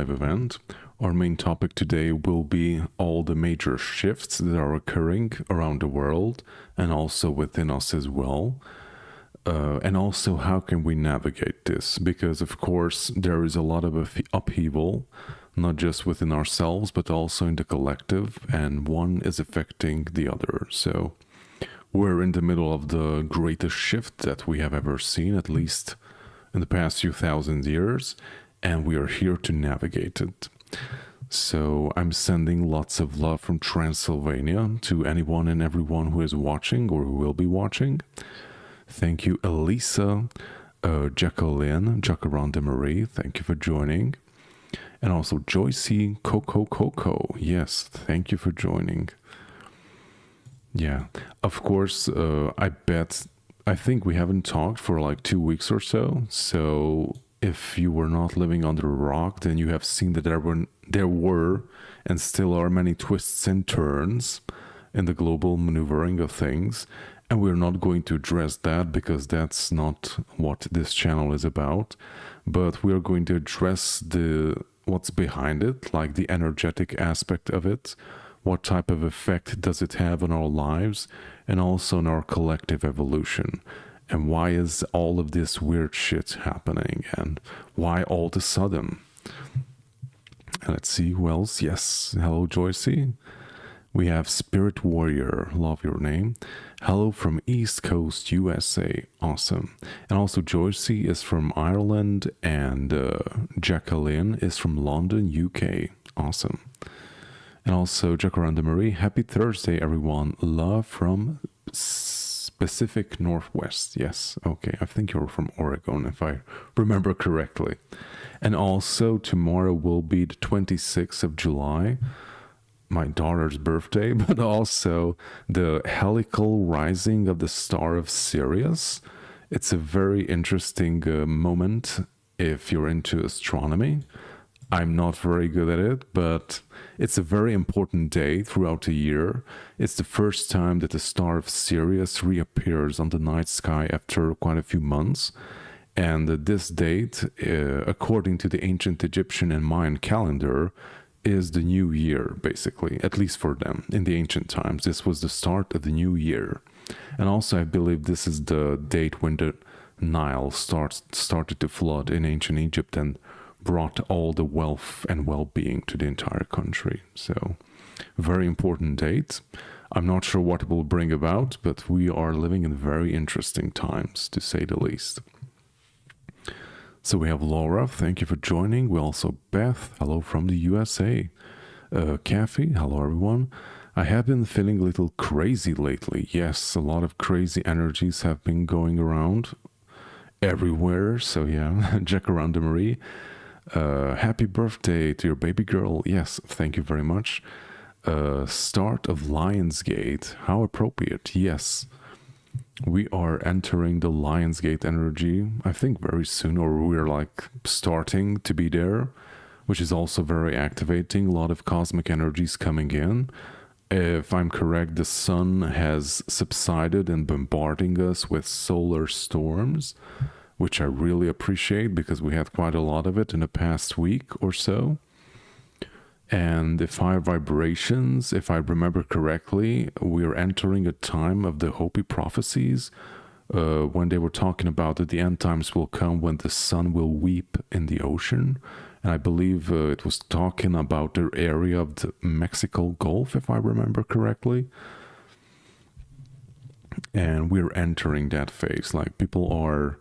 live event. Our main topic today will be all the major shifts that are occurring around the world and also within us as well. And also, how can we navigate this? Because, of course, there is a lot of upheaval, not just within ourselves, but also in the collective, and one is affecting the other. So we're in the middle of the greatest shift that we have ever seen, at least in the past few thousand years, and we are here to navigate it. So I'm sending lots of love from Transylvania to anyone and everyone who is watching or who will be watching. Thank you, Elisa, Jacqueline, Jacaranda Marie, thank you for joining. And also Joycey, Coco, yes, thank you for joining. Yeah, of course, I think we haven't talked for like 2 weeks or so. So if you were not living under a rock, then you have seen that there were and still are many twists and turns in the global maneuvering of things. And we're not going to address that because that's not what this channel is about. But we're going to address what's behind it, like the energetic aspect of it. What type of effect does it have on our lives and also on our collective evolution? And why is all of this weird shit happening? And why all of a sudden? Let's see who else. Yes. Hello, Joycey. We have Spirit Warrior. Love your name. Hello from East Coast, USA. Awesome. And also Joycey is from Ireland and Jacqueline is from London, UK. Awesome. And also Jacaranda Marie. Happy Thursday, everyone. Love from Pacific Northwest. Yes. Okay. I think you're from Oregon, if I remember correctly. And also tomorrow will be the 26th of July. My daughter's birthday, but also the helical rising of the star of Sirius. It's a very interesting moment if you're into astronomy. I'm not very good at it, but it's a very important day throughout the year. It's the first time that the star of Sirius reappears on the night sky after quite a few months. And this date, according to the ancient Egyptian and Mayan calendar, is the new year, basically, at least for them. In the ancient times, this was the start of the new year. And also, I believe this is the date when the Nile started to flood in ancient Egypt and brought all the wealth and well-being to the entire country. So, very important date. I'm not sure what it will bring about, but we are living in very interesting times, to say the least. So we have Laura, thank you for joining. We also Beth, hello from the USA. Kathy, hello everyone. I have been feeling a little crazy lately. Yes, a lot of crazy energies have been going around everywhere. So yeah, Jacaranda Marie. Happy birthday to your baby girl. Yes, thank you very much. Start of Lionsgate. How appropriate. Yes. We are entering the Lionsgate energy, I think very soon, or we're like starting to be there, which is also very activating. A lot of cosmic energies coming in. If I'm correct, the sun has subsided and bombarding us with solar storms, which I really appreciate because we had quite a lot of it in the past week or so. And if I remember correctly, we're entering a time of the Hopi prophecies when they were talking about that the end times will come when the sun will weep in the ocean. And I believe it was talking about the area of the Mexico Gulf, if I remember correctly. And we're entering that phase. Like people are...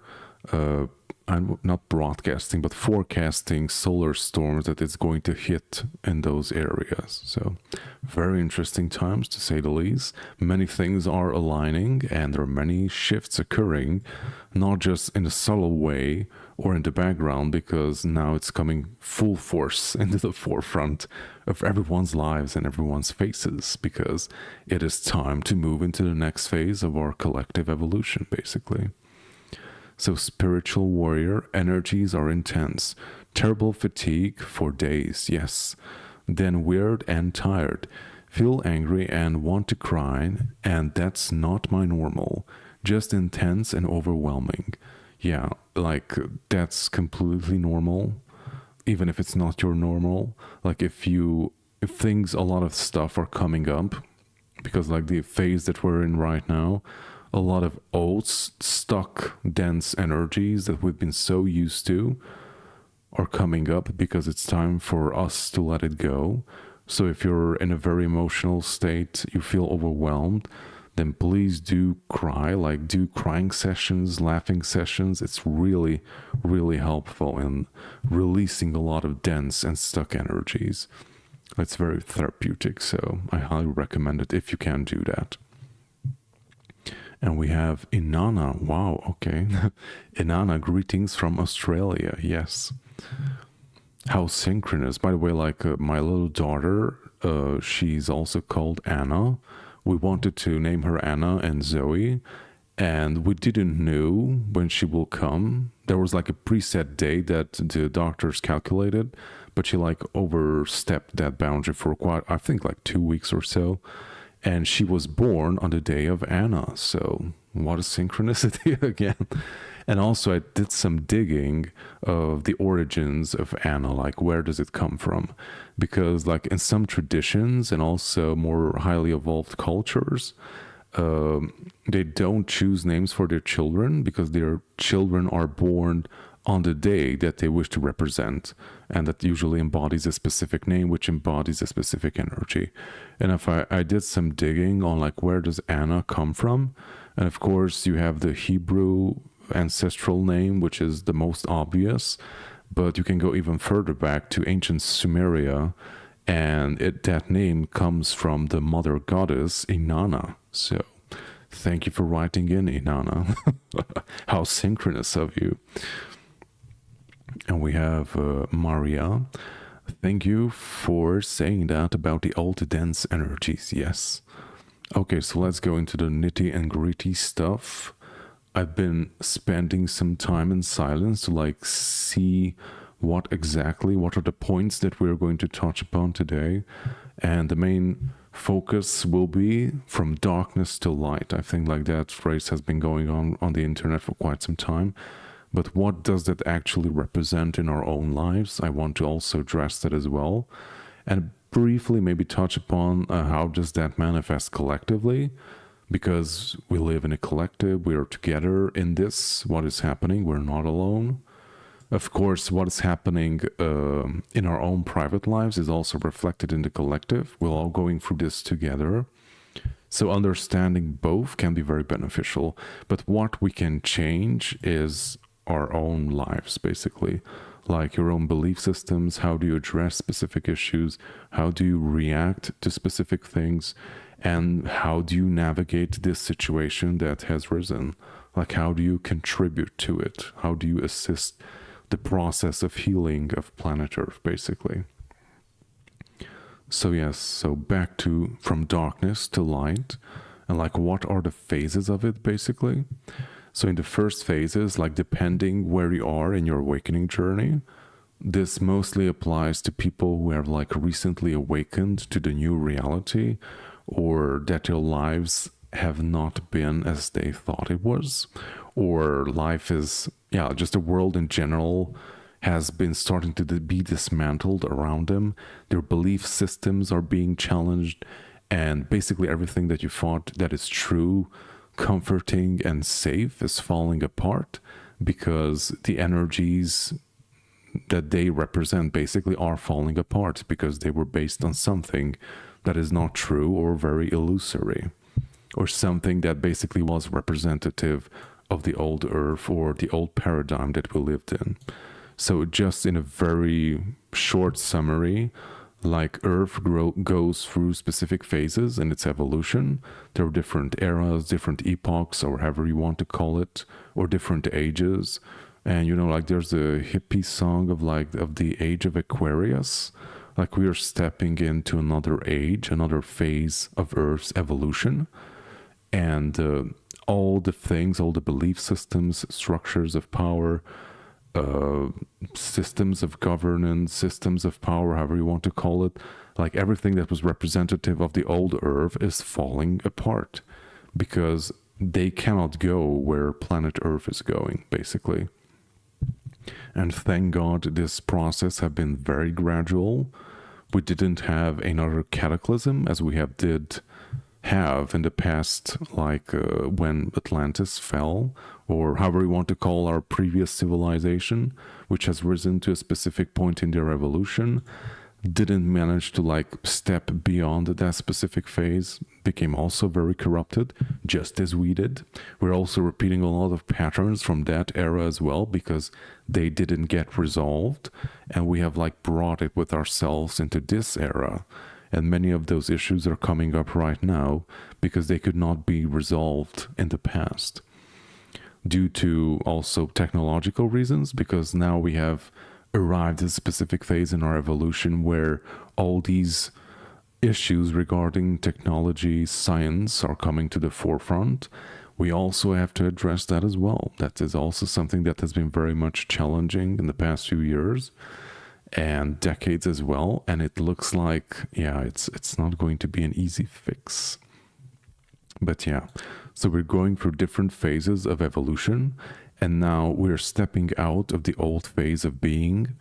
I'm not broadcasting, but forecasting solar storms that it's going to hit in those areas. So very interesting times, to say the least. Many things are aligning and there are many shifts occurring, not just in a subtle way or in the background, because now it's coming full force into the forefront of everyone's lives and everyone's faces, because it is time to move into the next phase of our collective evolution, basically. So spiritual warrior energies are intense. Terrible fatigue for days, yes. Then weird and tired. Feel angry and want to cry, and that's not my normal. Just intense and overwhelming. Yeah, like that's completely normal. even if it's not your normal, like if things, a lot of stuff are coming up, because like the phase that we're in right now, a lot of old stuck dense energies that we've been so used to are coming up, because it's time for us to let it go. So if you're in a very emotional state, you feel overwhelmed, then please do cry, like do crying sessions, laughing sessions. It's really, really helpful in releasing a lot of dense and stuck energies. It's very therapeutic, so I highly recommend it if you can do that. And we have Inanna. Wow, okay. Inanna, greetings from Australia. Yes. How synchronous. By the way, like my little daughter, she's also called Anna. We wanted to name her Anna and Zoe, and we didn't know when she will come. There was like a preset date that the doctors calculated, but she like overstepped that boundary for quite, I think, like 2 weeks or so. And she was born on the day of Anna. So what a synchronicity again. And also I did some digging of the origins of Anna, like where does it come from? Because like in some traditions and also more highly evolved cultures, they don't choose names for their children because their children are born on the day that they wish to represent, and that usually embodies a specific name which embodies a specific energy. And if I did some digging on like where does Anna come from, and of course you have the Hebrew ancestral name, which is the most obvious, but you can go even further back to ancient Sumeria, and that name comes from the mother goddess Inanna. So thank you for writing in, Inanna. How synchronous of you. And we have Maria. Thank you for saying that about the old dense energies. Yes. Okay, so let's go into the nitty and gritty stuff. I've been spending some time in silence to like see what are the points that we're going to touch upon today. And the main focus will be from darkness to light. I think like that phrase has been going on the internet for quite some time. But what does that actually represent in our own lives? I want to also address that as well. And briefly maybe touch upon how does that manifest collectively? Because we live in a collective, we are together in this, what is happening, we're not alone. Of course, what is happening in our own private lives is also reflected in the collective. We're all going through this together. So understanding both can be very beneficial. But what we can change is our own lives, basically. Like your own belief systems, how do you address specific issues, how do you react to specific things, and how do you navigate this situation that has risen? Like how do you contribute to it? How do you assist the process of healing of planet Earth, basically? So yes, so back to from darkness to light, and like what are the phases of it, basically? So in the first phases, like depending where you are in your awakening journey, this mostly applies to people who have like recently awakened to the new reality, or that their lives have not been as they thought it was, or life is, just the world in general has been starting to be dismantled around them. Their belief systems are being challenged, and basically everything that you thought that is true, comforting, and safe is falling apart because the energies that they represent basically are falling apart because they were based on something that is not true or very illusory, or something that basically was representative of the old earth or the old paradigm that we lived in. So just in a very short summary, like Earth goes through specific phases in its evolution. There are different eras, different epochs, or however you want to call it, or different ages. And like there's a hippie song of the age of Aquarius. Like we are stepping into another age, another phase of Earth's evolution. And all the things, all the belief systems, structures of power, systems of governance, systems of power, however you want to call it, like everything that was representative of the old Earth is falling apart because they cannot go where planet Earth is going, basically. And thank God this process have been very gradual. We didn't have another cataclysm as we have in the past, like when Atlantis fell, or however you want to call our previous civilization, which has risen to a specific point in their evolution, didn't manage to like step beyond that specific phase, became also very corrupted, just as we did. We're also repeating a lot of patterns from that era as well, because they didn't get resolved, and we have like brought it with ourselves into this era. And many of those issues are coming up right now because they could not be resolved in the past, due to also technological reasons, because now we have arrived at a specific phase in our evolution where all these issues regarding technology, science are coming to the forefront. We also have to address that as well. That is also something that has been very much challenging in the past few years and decades as well. And it looks like, yeah, it's not going to be an easy fix. But yeah, so we're going through different phases of evolution, and now we're stepping out of the old phase of being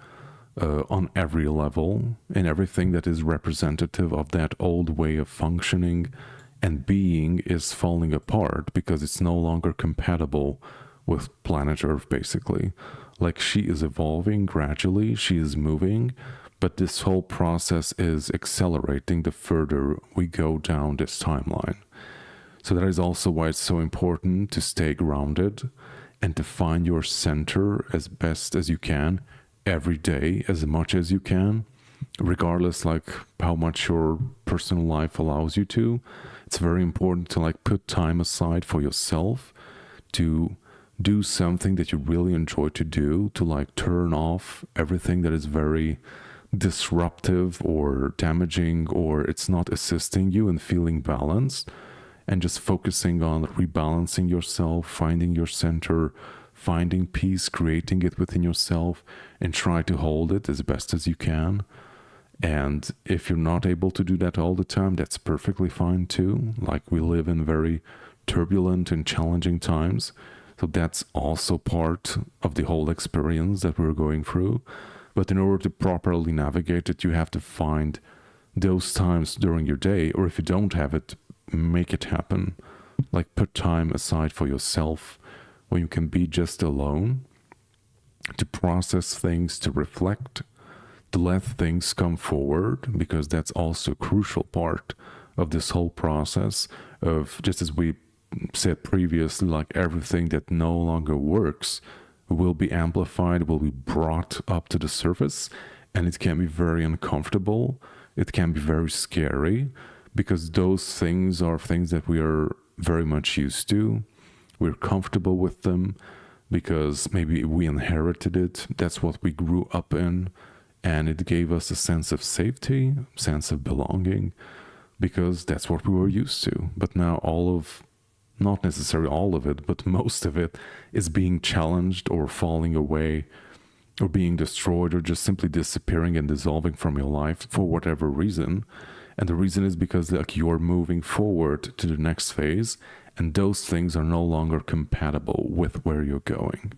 on every level, and everything that is representative of that old way of functioning and being is falling apart because it's no longer compatible with planet Earth, basically. Like, she is evolving gradually, she is moving, but this whole process is accelerating the further we go down this timeline. So that is also why it's so important to stay grounded and to find your center as best as you can every day, as much as you can, regardless like how much your personal life allows you to. It's very important to like put time aside for yourself, to do something that you really enjoy to do, to like turn off everything that is very disruptive or damaging, or it's not assisting you in feeling balanced, and just focusing on rebalancing yourself, finding your center, finding peace, creating it within yourself, and try to hold it as best as you can. And if you're not able to do that all the time, that's perfectly fine too. Like, we live in very turbulent and challenging times, so that's also part of the whole experience that we're going through. But in order to properly navigate it, you have to find those times during your day, or if you don't have it, make it happen. Like, put time aside for yourself when you can be just alone, to process things, to reflect, to let things come forward, because that's also a crucial part of this whole process of, just as we said previously, like everything that no longer works will be amplified, will be brought up to the surface, and it can be very uncomfortable. It can be very scary, because those things are things that we are very much used to. We're comfortable with them because maybe we inherited it. That's what we grew up in, and it gave us a sense of safety, sense of belonging, because that's what we were used to. But now not necessarily all of it, but most of it is being challenged or falling away or being destroyed or just simply disappearing and dissolving from your life for whatever reason. And the reason is because like you're moving forward to the next phase, and those things are no longer compatible with where you're going.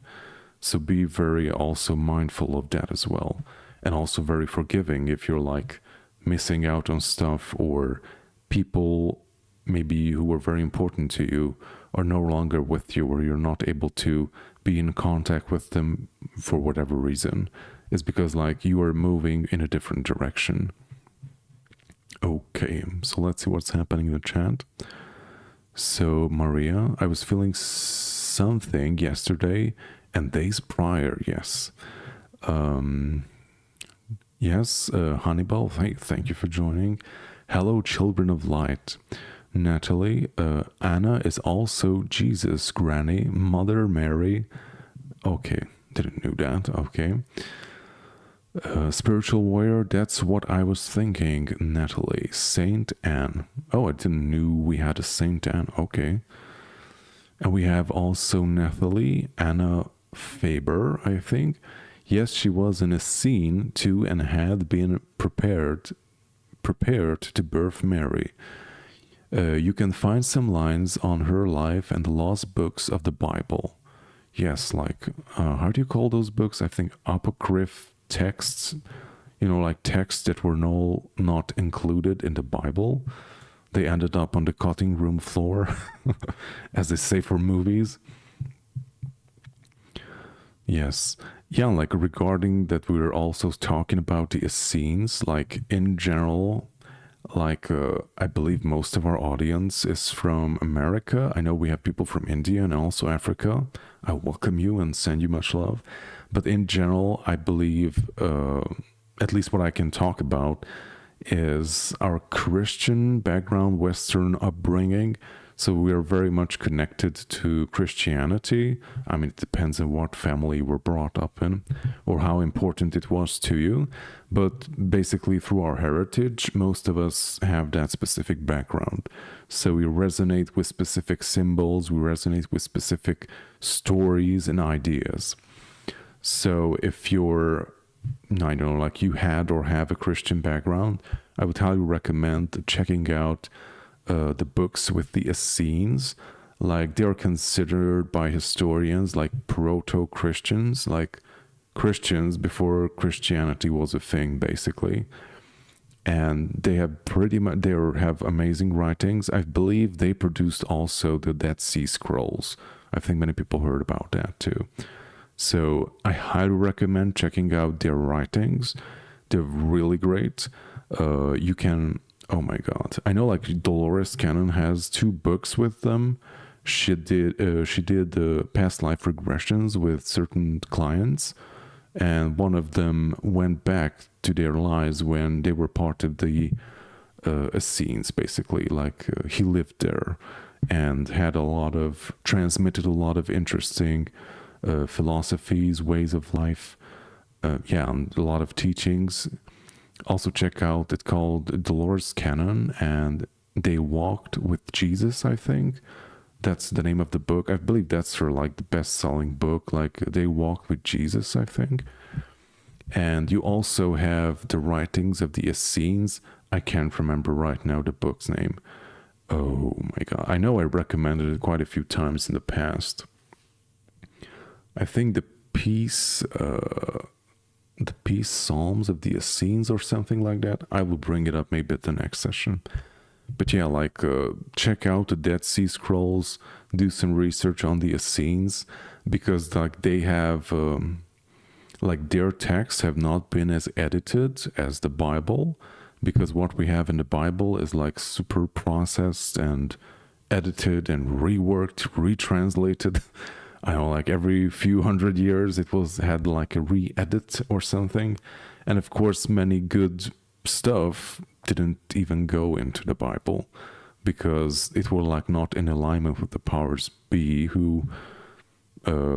So be very also mindful of that as well. And also very forgiving if you're like missing out on stuff, or people maybe who were very important to you are no longer with you, or you're not able to be in contact with them for whatever reason. It's because like you are moving in a different direction. Okay, so let's see what's happening in the chat. So Maria, I was feeling something yesterday and days prior, yes. Yes, Hannibal, thank you for joining. Hello, children of light. Natalie, Anna is also Jesus, Granny, Mother Mary. Okay, didn't know that, okay. Spiritual warrior, that's what I was thinking, Natalie. Saint Anne. Oh, I didn't know we had a Saint Anne, okay. And we have also Nathalie, Anna Faber, I think. Yes, she was in a scene too, and had been prepared to birth Mary. You can find some lines on her life and the lost books of the Bible. yes, like how do you call those books? I think apocryph texts, like texts that were not included in the Bible. They ended up on the cutting room floor, as they say for movies. Yes. Yeah, like regarding that, we were also talking about the Essenes, like in general, like I believe most of our audience is from America. I know we have people from India and also Africa. I welcome you and send you much love. But in general, I believe, at least what I can talk about, is our Christian background, Western upbringing. So we are very much connected to Christianity. I mean, it depends on what family you were brought up in or how important it was to you. But basically, through our heritage, most of us have that specific background. So we resonate with specific symbols, we resonate with specific stories and ideas. So if you're, I don't know, like you had or have a Christian background, I would highly recommend checking out the books with the Essenes. Like they're considered by historians like proto-Christians, like Christians before Christianity was a thing, basically. And they have have amazing writings. I believe they produced also the Dead Sea Scrolls. I think many people heard about that too. So I highly recommend checking out their writings. They're really great. You can, oh my God. I know like Dolores Cannon has 2 books with them. She did past life regressions with certain clients. And one of them went back to their lives when they were part of the Essenes, basically. Like he lived there and had transmitted a lot of interesting philosophies, ways of life, and a lot of teachings. Also check out, it's called Dolores Cannon, and They Walked with Jesus, I think. That's the name of the book. I believe that's her like the best-selling book, like They Walked with Jesus, I think. And you also have the writings of the Essenes. I can't remember right now the book's name. Oh my God. I know I recommended it quite a few times in the past. I think the Peace Psalms of the Essenes or something like that. I will bring it up maybe at the next session. But yeah, like check out the Dead Sea Scrolls, do some research on the Essenes, because like they have like their texts have not been as edited as the Bible, because what we have in the Bible is like super processed and edited and reworked, retranslated. I don't know, like every few hundred years it had like a re-edit or something. And of course many good stuff didn't even go into the Bible because it was like not in alignment with the powers be who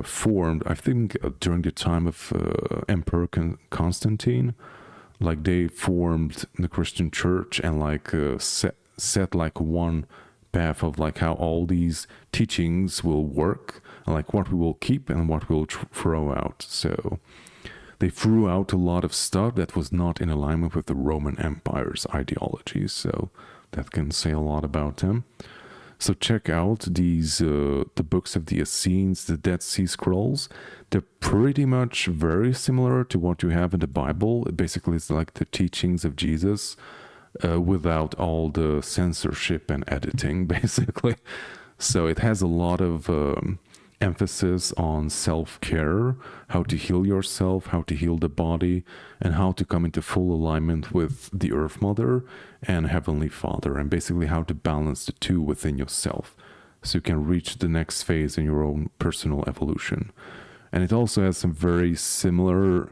formed, I think during the time of Emperor Constantine, like they formed the Christian church and like set like one path of like how all these teachings will work, and like what we will keep and what we'll throw out. So they threw out a lot of stuff that was not in alignment with the Roman Empire's ideologies. So that can say a lot about them. So check out these the books of the Essenes, the Dead Sea Scrolls. They're pretty much very similar to what you have in the Bible. Basically, it's like the teachings of Jesus without all the censorship and editing, basically. So it has a lot of emphasis on self-care, how to heal yourself, how to heal the body, and how to come into full alignment with the Earth Mother and Heavenly Father, and basically how to balance the two within yourself so you can reach the next phase in your own personal evolution. And it also has some very similar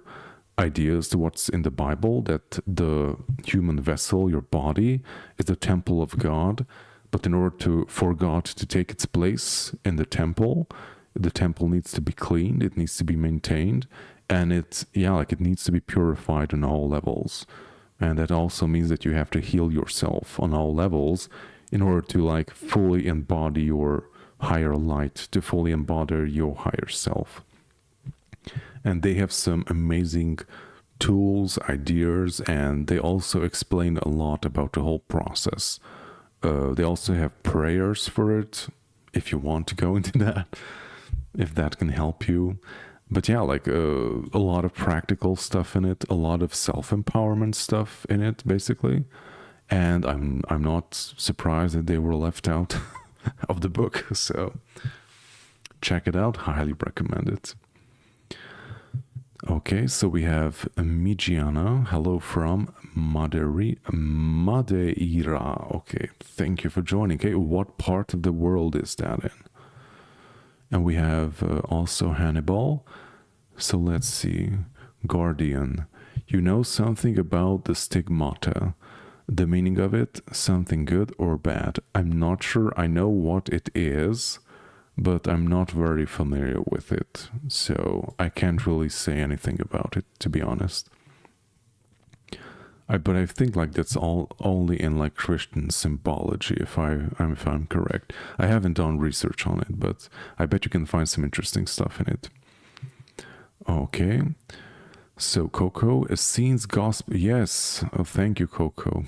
ideas to what's in the Bible, that the human vessel, your body, is the temple of God. But in order for God to take its place in the temple needs to be cleaned, it needs to be maintained, and it needs to be purified on all levels. And that also means that you have to heal yourself on all levels in order to like fully embody your higher light, to fully embody your higher self. And they have some amazing tools, ideas, and they also explain a lot about the whole process. They also have prayers for it, if you want to go into that. if that can help you. But yeah, like a lot of practical stuff in it, a lot of self-empowerment stuff in it, basically. And I'm not surprised that they were left out of the book. So check it out. Highly recommend it. Okay, so we have Migiana. Hello from Madeira. Okay, thank you for joining. Okay, what part of the world is that in? And we have also Hannibal. So let's see. Guardian. You know something about the stigmata. The meaning of it, something good or bad. I'm not sure I know what it is, but I'm not very familiar with it. So I can't really say anything about it, to be honest. But I think like that's all only in like Christian symbology, if I'm correct. I haven't done research on it, but I bet you can find some interesting stuff in it. Okay. So Coco, Essene's gospel. Yes. Oh, thank you, Coco.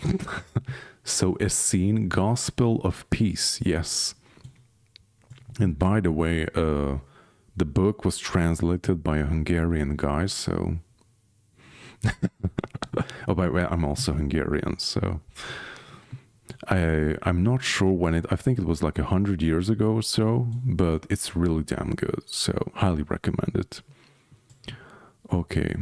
So Essene, gospel of peace. Yes. And by the way, the book was translated by a Hungarian guy. So, oh, by the way, I'm also Hungarian. So, I'm not sure when it. I think it was like 100 years ago or so. But it's really damn good. So, highly recommend it. Okay.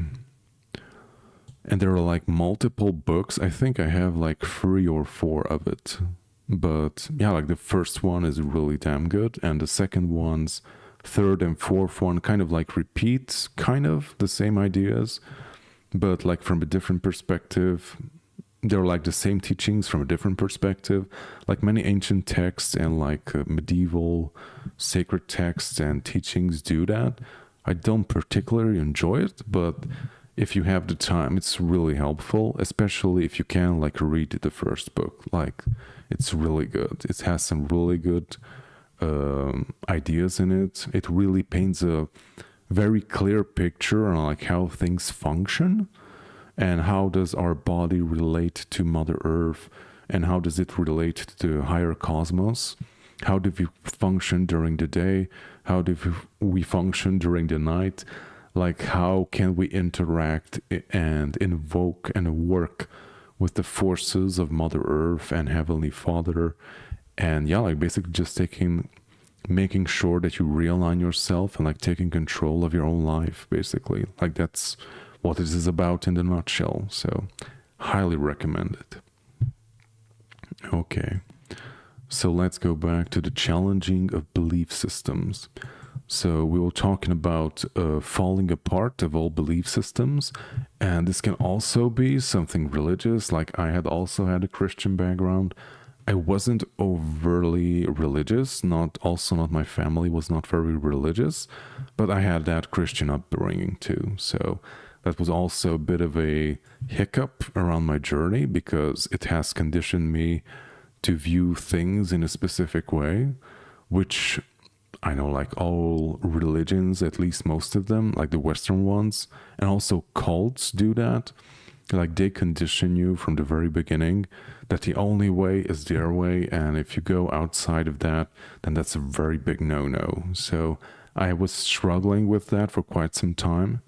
And there are like multiple books. I think I have like 3 or 4 of it. But yeah, like the first one is really damn good. And the second one's third and fourth one kind of like repeats kind of the same ideas, but like from a different perspective. They're like the same teachings from a different perspective. Like many ancient texts and like medieval sacred texts and teachings do that. I don't particularly enjoy it, but if you have the time, it's really helpful, especially if you can like read the first book. Like it's really good. It has some really good ideas in it. It really paints a very clear picture on like how things function and how does our body relate to Mother Earth and how does it relate to the higher cosmos. How do we function during the day? How do we function during the night? Like how can we interact and invoke and work with the forces of Mother Earth and Heavenly Father? And yeah, like basically just making sure that you realign yourself and like taking control of your own life, basically. Like that's what it is about in a nutshell. So highly recommend it. Okay. So let's go back to the challenging of belief systems. So we were talking about falling apart of all belief systems, and this can also be something religious. Like I had also had a Christian background. I wasn't overly religious, not my family was not very religious, but I had that Christian upbringing too. So that was also a bit of a hiccup around my journey because it has conditioned me to view things in a specific way, which I know like all religions, at least most of them, like the Western ones, and also cults do that. Like they condition you from the very beginning that the only way is their way. And if you go outside of that, then that's a very big no-no. So I was struggling with that for quite some time.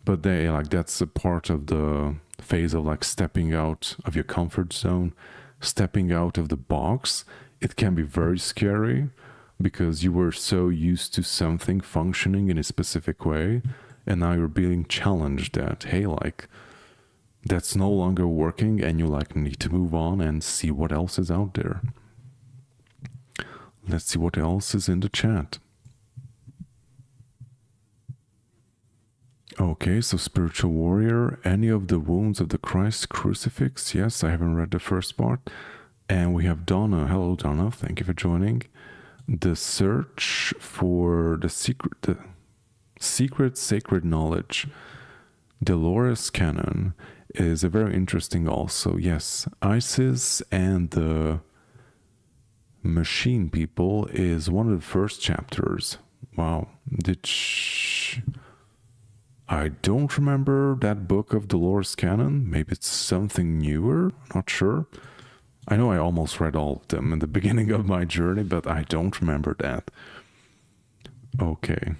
But that's a part of the phase of like stepping out of your comfort zone, stepping out of the box. It can be very scary because you were so used to something functioning in a specific way, and now you're being challenged that, hey, like, that's no longer working, and you like need to move on and see what else is out there. Let's see what else is in the chat. Okay, so Spiritual Warrior, any of the wounds of the Christ crucifix? Yes, I haven't read the first part. And we have Donna. Hello, Donna. Thank you for joining. The search for the secret sacred knowledge. Dolores Cannon is a very interesting also. Yes, Isis and the Machine People is one of the first chapters. Wow. I don't remember that book of Dolores Cannon. Maybe it's something newer. Not sure. I know I almost read all of them in the beginning of my journey, but I don't remember that. Okay.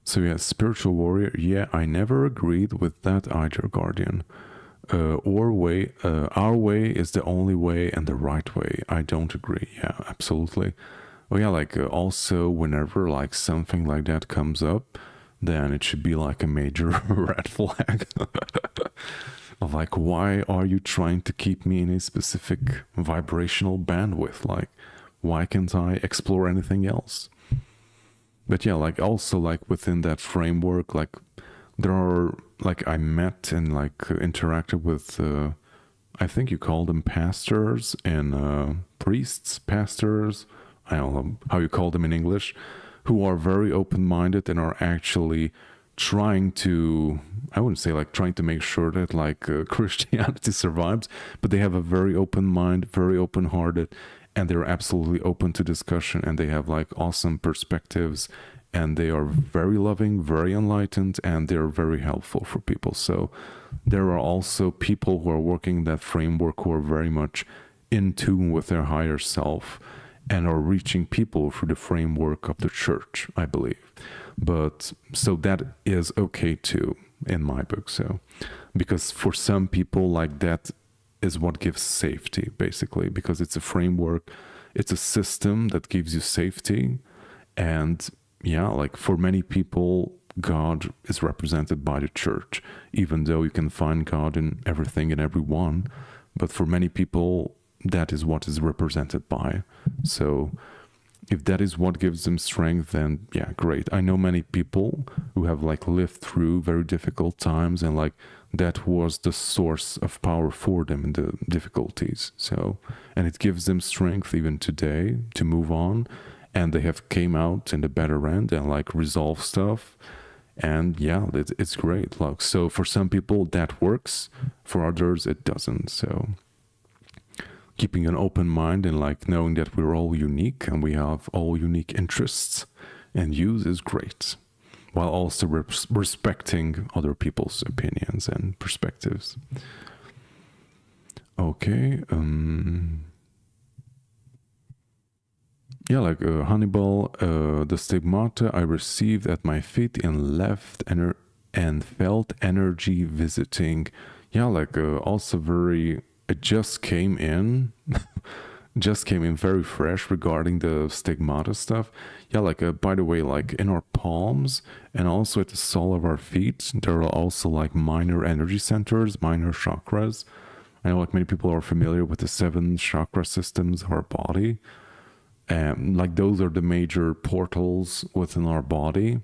So yeah, spiritual warrior. Yeah, I never agreed with that either, Guardian. Our way is the only way and the right way. I don't agree. Yeah, absolutely. Oh yeah, like also whenever like something like that comes up, then it should be like a major red flag. Of like, why are you trying to keep me in a specific vibrational bandwidth? Like, why can't I explore anything else? But yeah, like also like within that framework, like there are like I met and like interacted with I think you call them pastors and priests, pastors, I don't know how you call them in English, who are very open-minded and are actually trying to, I wouldn't say like trying to make sure that like Christianity survives, but they have a very open mind, very open-hearted, and they're absolutely open to discussion, and they have like awesome perspectives, and they are very loving, very enlightened, and they're very helpful for people. So there are also people who are working that framework who are very much in tune with their higher self and are reaching people through the framework of the church, I believe. But so that is okay too in my book. So because for some people, like that is what gives safety, basically, because it's a framework, it's a system that gives you safety. And yeah, like for many people, God is represented by the church, even though you can find God in everything and everyone. But for many people, that is what is represented by. So if that is what gives them strength, then yeah, great. I know many people who have like lived through very difficult times, and like that was the source of power for them in the difficulties. So, and it gives them strength even today to move on, and they have came out in the better end and like resolve stuff. And yeah, it's great. Like, so for some people that works, for others it doesn't. So keeping an open mind and like knowing that we're all unique and we have all unique interests and views is great, while also respecting other people's opinions and perspectives. Okay. Yeah, like Hannibal, the stigmata I received at my feet and left and felt energy visiting. Yeah, like also very, it just came in, just came in very fresh regarding the stigmata stuff. Yeah, like by the way, like in our palms and also at the sole of our feet, there are also like minor energy centers, minor chakras. I know like many people are familiar with the 7 chakra systems of our body. Like those are the major portals within our body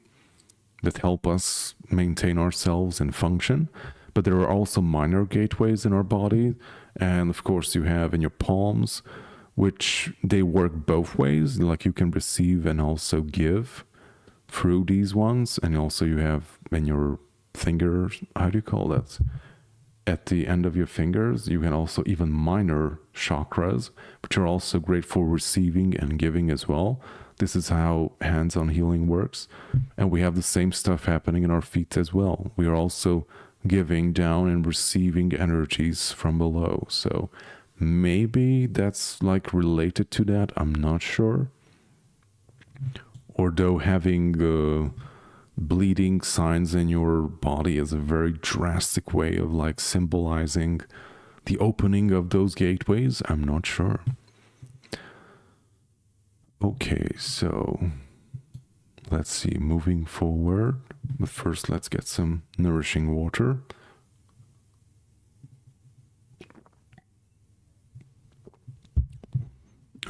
that help us maintain ourselves and function. But there are also minor gateways in our body. And of course you have in your palms, which they work both ways. Like you can receive and also give through these ones. And also you have in your fingers, how do you call that? At the end of your fingers, you can also even minor chakras, which are also great for receiving and giving as well. This is how hands-on healing works. And we have the same stuff happening in our feet as well. We are also giving down and receiving energies from below. So maybe that's like related to that. I'm not sure. Or though having bleeding signs in your body is a very drastic way of like symbolizing the opening of those gateways. I'm not sure. Okay, so let's see, moving forward. But first, let's get some nourishing water.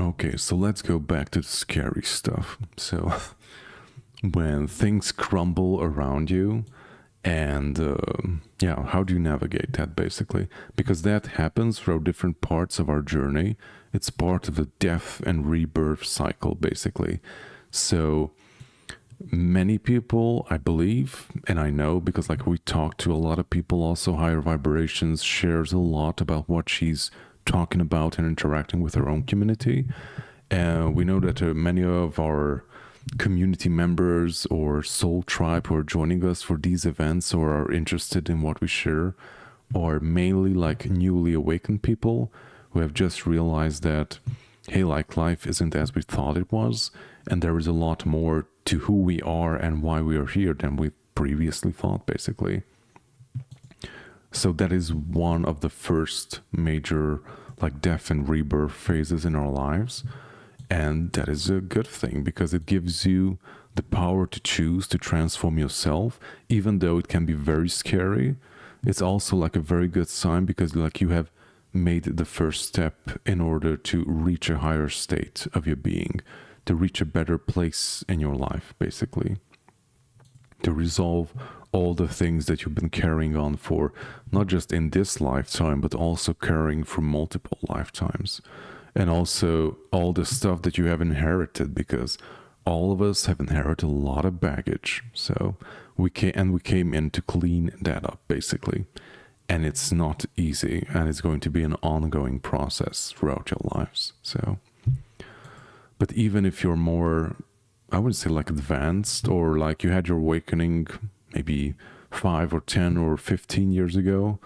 Okay, so let's go back to the scary stuff. So when things crumble around you, and yeah, how do you navigate that basically? Because that happens through different parts of our journey. It's part of the death and rebirth cycle basically. So many people, I believe, and I know because like we talk to a lot of people, also higher vibrations shares a lot about what she's talking about and interacting with her own community. And we know that many of our community members or soul tribe who are joining us for these events or are interested in what we share are mainly like newly awakened people who have just realized that hey, like life isn't as we thought it was, and there is a lot more to who we are and why we are here than we previously thought, basically. So that is one of the first major like death and rebirth phases in our lives. And that is a good thing because it gives you the power to choose to transform yourself, even though it can be very scary. It's also like a very good sign because like you have made the first step in order to reach a higher state of your being, to reach a better place in your life, basically. To resolve all the things that you've been carrying on for, not just in this lifetime, but also carrying for multiple lifetimes. And also all the stuff that you have inherited, because all of us have inherited a lot of baggage. So we came in to clean that up, basically. And it's not easy, and it's going to be an ongoing process throughout your lives. So, but even if you're more, I would say like advanced, or like you had your awakening maybe 5 or 10 or 15 years ago,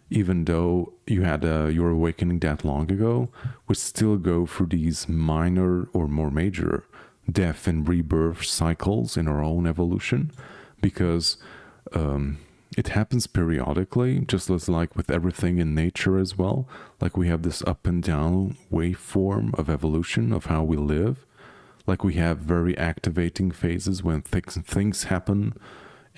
even though you had your awakening that long ago, we still go through these minor or more major death and rebirth cycles in our own evolution, because it happens periodically, just as like with everything in nature as well. Like we have this up and down waveform of evolution of how we live. Like we have very activating phases when things happen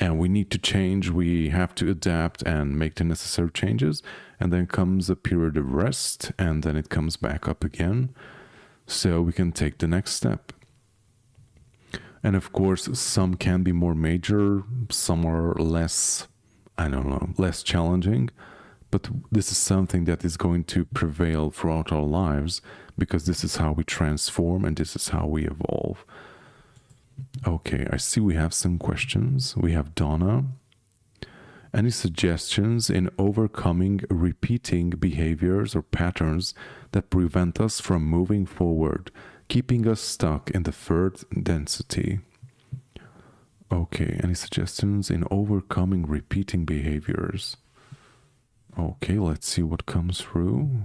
and we need to change, we have to adapt and make the necessary changes. And then comes a period of rest, and then it comes back up again. So we can take the next step. And of course, some can be more major, some are less, I don't know, less challenging. But this is something that is going to prevail throughout our lives, because this is how we transform and this is how we evolve. Okay, I see we have some questions. We have Donna. Any suggestions in overcoming repeating behaviors or patterns that prevent us from moving forward, keeping us stuck in the third density? Okay, any suggestions in overcoming repeating behaviors? Okay, let's see what comes through.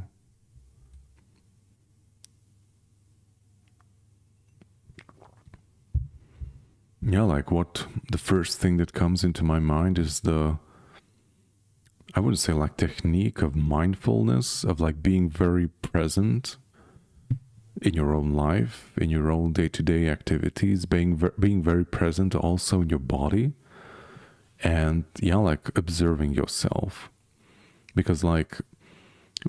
Yeah, like what the first thing that comes into my mind is I would say like technique of mindfulness, of like being very present in your own life, in your own day-to-day activities, being very present also in your body, and yeah, like observing yourself. Because like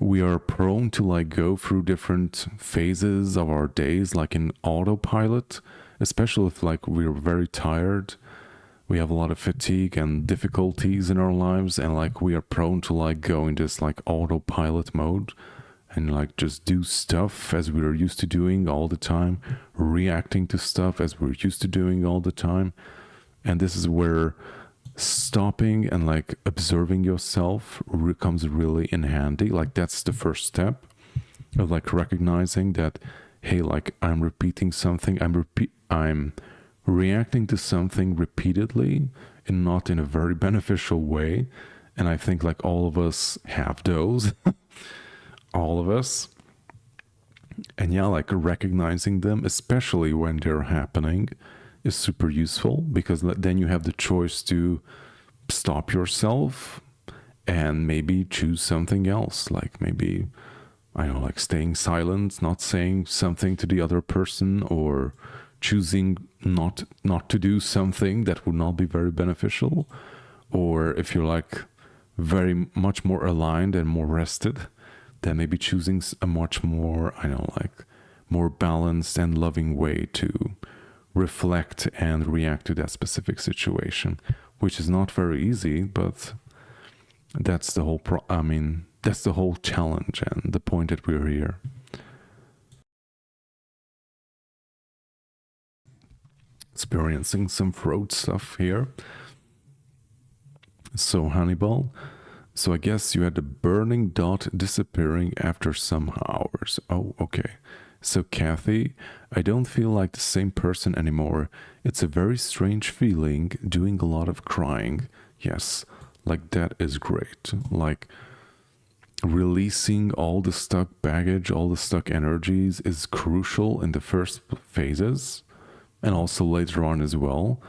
we are prone to like go through different phases of our days, like in autopilot, especially if like we're very tired, we have a lot of fatigue and difficulties in our lives, and like we are prone to like go in this like autopilot mode and like just do stuff as we're used to doing all the time, reacting to stuff as we're used to doing all the time. And this is where stopping and like observing yourself comes really in handy. Like that's the first step of like recognizing that, hey, like I'm repeating something, I'm reacting to something repeatedly and not in a very beneficial way. And I think like all of us have those, all of us. And yeah, like recognizing them, especially when they're happening, is super useful, because then you have the choice to stop yourself and maybe choose something else. Like maybe, I don't know, like staying silent, not saying something to the other person, or choosing not to do something that would not be very beneficial. Or if you're like very much more aligned and more rested, then maybe choosing a much more, I don't know, like more balanced and loving way to reflect and react to that specific situation, which is not very easy, but that's the whole that's the whole challenge and the point that we're here. Experiencing some throat stuff here. So Hannibal, so I guess you had the burning dot disappearing after some hours. Oh, okay. So Kathy, I don't feel like the same person anymore. It's a very strange feeling, doing a lot of crying. Yes, like that is great. Like releasing all the stuck baggage, all the stuck energies is crucial in the first phases and also later on as well.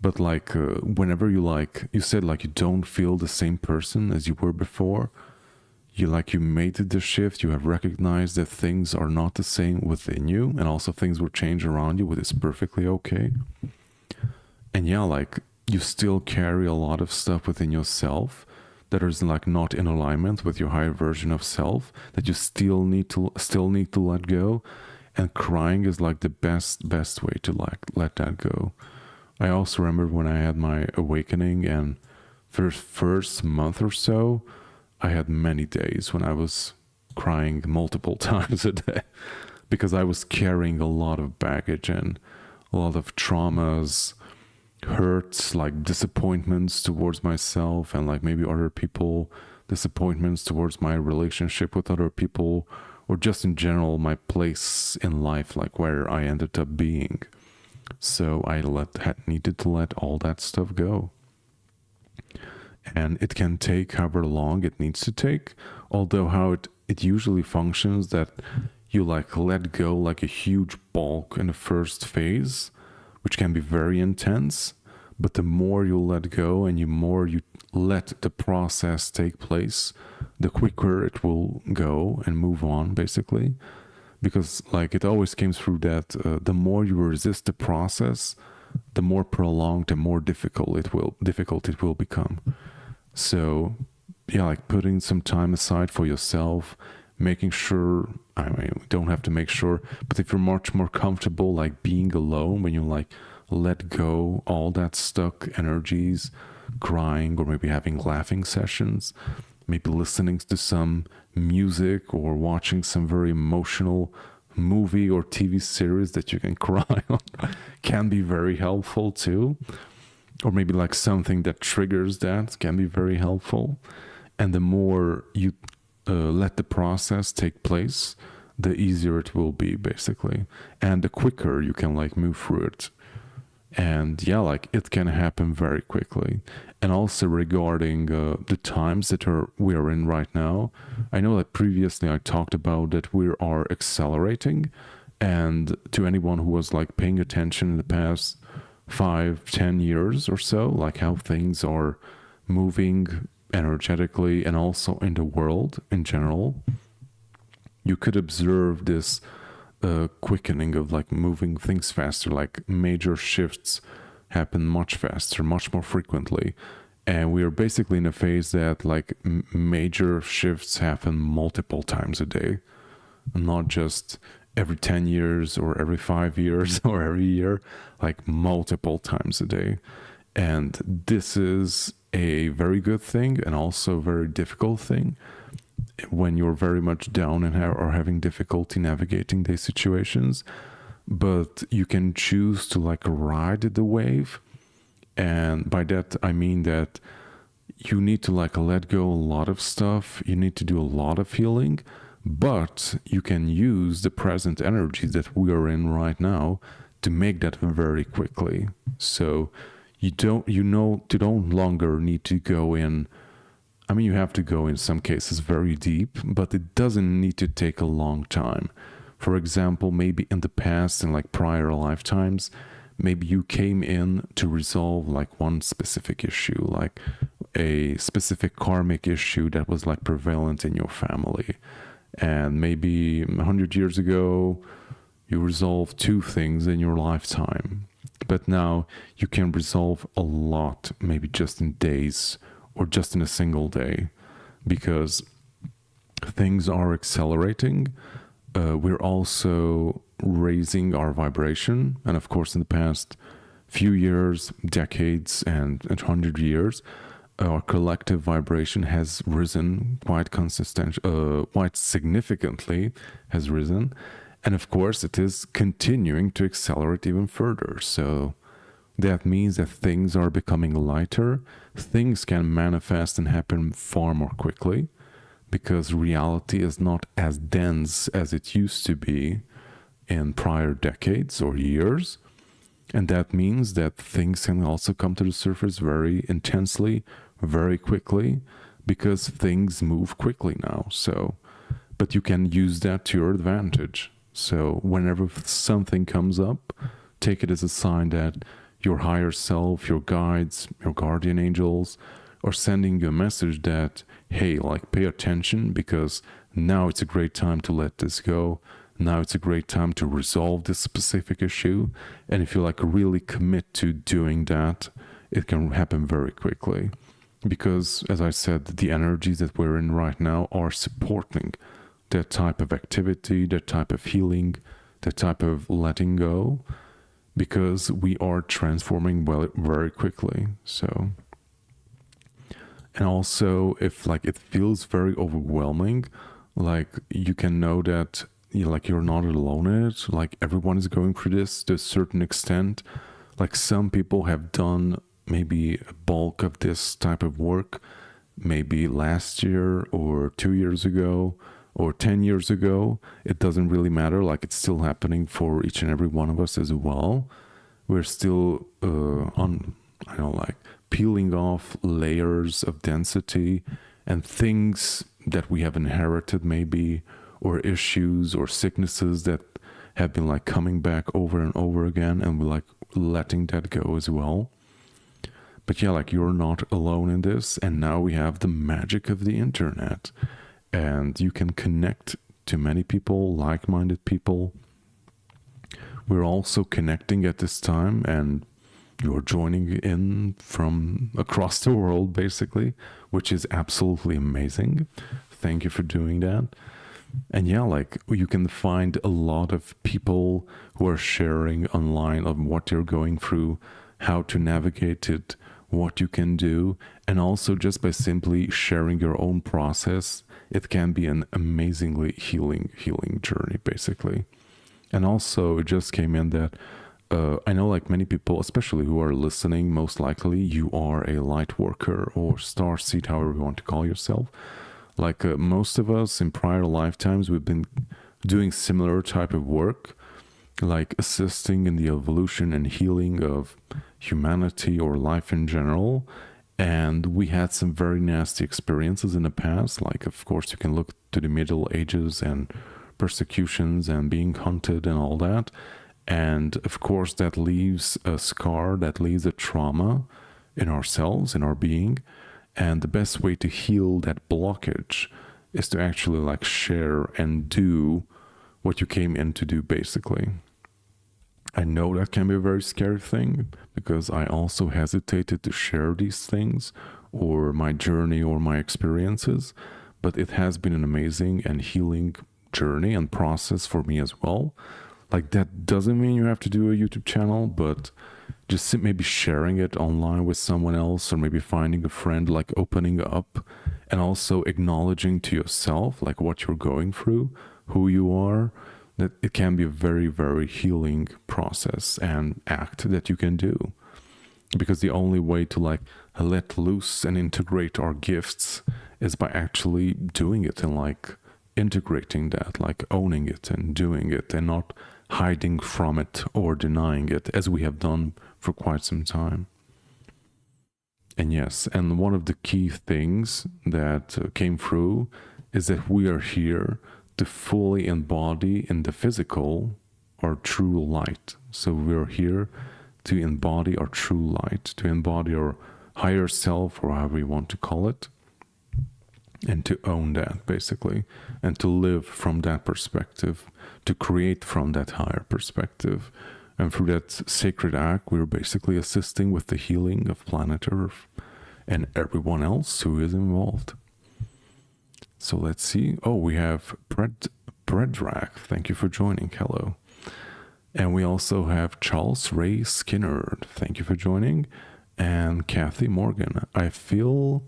But like whenever you said like you don't feel the same person as you were before, you made the shift, you have recognized that things are not the same within you, and also things will change around you, which is perfectly okay. And yeah, like you still carry a lot of stuff within yourself that is like not in alignment with your higher version of self, that you still need to let go. And crying is like the best way to like let that go. I also remember when I had my awakening, and for the first month or so, I had many days when I was crying multiple times a day because I was carrying a lot of baggage and a lot of traumas, hurts, like disappointments towards myself and like maybe other people, disappointments towards my relationship with other people, or just in general my place in life, like where I ended up being. So I needed to let all that stuff go. And it can take however long it needs to take, although how it usually functions that you like let go like a huge bulk in the first phase, which can be very intense. But the more you let go and the more you let the process take place, the quicker it will go and move on, basically. Because like it always came through that the more you resist the process, the more prolonged and more difficult it will become. So yeah, like putting some time aside for yourself, making sure, I mean, we don't have to make sure, but if you're much more comfortable like being alone, when you like let go all that stuck energies, crying, or maybe having laughing sessions, maybe listening to some music or watching some very emotional movie or TV series that you can cry on can be very helpful too. Or maybe like something that triggers that can be very helpful. And the more you let the process take place, the easier it will be, basically. And the quicker you can like move through it. And yeah, like it can happen very quickly. And also regarding the times that we are in right now, I know that previously I talked about that we are accelerating. And to anyone who was like paying attention in the past 5-10 years or so, like how things are moving energetically and also in the world in general, you could observe this quickening of like moving things faster, like major shifts happen much faster, much more frequently. And we are basically in a phase that like major shifts happen multiple times a day, not just every 10 years or every 5 years or every year, like multiple times a day. And this is a very good thing and also a very difficult thing when you're very much down and are having difficulty navigating these situations. But you can choose to like ride the wave. And by that, I mean that you need to like let go a lot of stuff. You need to do a lot of healing. But you can use the present energy that we are in right now to make that very quickly. So you don't longer need to go in. I mean, you have to go in some cases very deep, but it doesn't need to take a long time. For example, maybe in the past, in like prior lifetimes, maybe you came in to resolve like one specific issue, like a specific karmic issue that was like prevalent in your family. And maybe 100 years ago, you resolved 2 things in your lifetime. But now you can resolve a lot, maybe just in days or just in a single day, because things are accelerating. We're also raising our vibration. And of course, in the past few years, decades, and 100 years, our collective vibration has risen quite significantly has risen. And of course, it is continuing to accelerate even further. So that means that things are becoming lighter. Things can manifest and happen far more quickly because reality is not as dense as it used to be in prior decades or years. And that means that things can also come to the surface very intensely, very quickly, because things move quickly now. So, but you can use that to your advantage. So whenever something comes up, take it as a sign that your higher self, your guides, your guardian angels are sending you a message that, hey, like, pay attention, because now it's a great time to let this go. Now it's a great time to resolve this specific issue. And if you like really commit to doing that, it can happen very quickly. Because, as I said, the energies that we're in right now are supporting that type of activity, that type of healing, that type of letting go, because we are transforming very quickly. So, and also, if like it feels very overwhelming, like, you can know that you're not alone in it. Like, everyone is going through this to a certain extent. Like, some people have done maybe a bulk of this type of work maybe last year or 2 years ago or 10 years ago. It doesn't really matter. Like, it's still happening for each and every one of us as well. We're still peeling off layers of density and things that we have inherited maybe, or issues or sicknesses that have been like coming back over and over again, and we're like letting that go as well. But yeah, like, you're not alone in this. And now we have the magic of the internet, and you can connect to many people, like-minded people. We're also connecting at this time, and you're joining in from across the world, basically, which is absolutely amazing. Thank you for doing that. And yeah, like, you can find a lot of people who are sharing online of what they're going through, how to navigate it, what you can do. And also, just by simply sharing your own process, it can be an amazingly healing journey, basically. And also, it just came in that I know, like, many people, especially who are listening, most likely you are a light worker or starseed, however you want to call yourself. Like, most of us in prior lifetimes, we've been doing similar type of work, like assisting in the evolution and healing of humanity or life in general. And we had some very nasty experiences in the past. Like, of course, you can look to the Middle Ages and persecutions and being hunted and all that. And of course, that leaves a scar, that leaves a trauma in ourselves, in our being. And the best way to heal that blockage is to actually like share and do what you came in to do, basically. I know that can be a very scary thing, because I also hesitated to share these things or my journey or my experiences, but it has been an amazing and healing journey and process for me as well. Like, that doesn't mean you have to do a YouTube channel, but just maybe sharing it online with someone else, or maybe finding a friend, like opening up and also acknowledging to yourself like what you're going through, who you are, that it can be a very, very healing process and act that you can do. Because the only way to like let loose and integrate our gifts is by actually doing it and like integrating that, like owning it and doing it, and not hiding from it or denying it, as we have done for quite some time. And yes, and one of the key things that came through is that we are here to fully embody in the physical our true light. So we're here to embody our true light, to embody our higher self, or however you want to call it, and to own that, basically, and to live from that perspective, to create from that higher perspective. And through that sacred act, we're basically assisting with the healing of planet Earth and everyone else who is involved. So let's see. Oh, we have Predrack. Thank you for joining. Hello. And we also have Charles Ray Skinner. Thank you for joining. And Kathy Morgan. I feel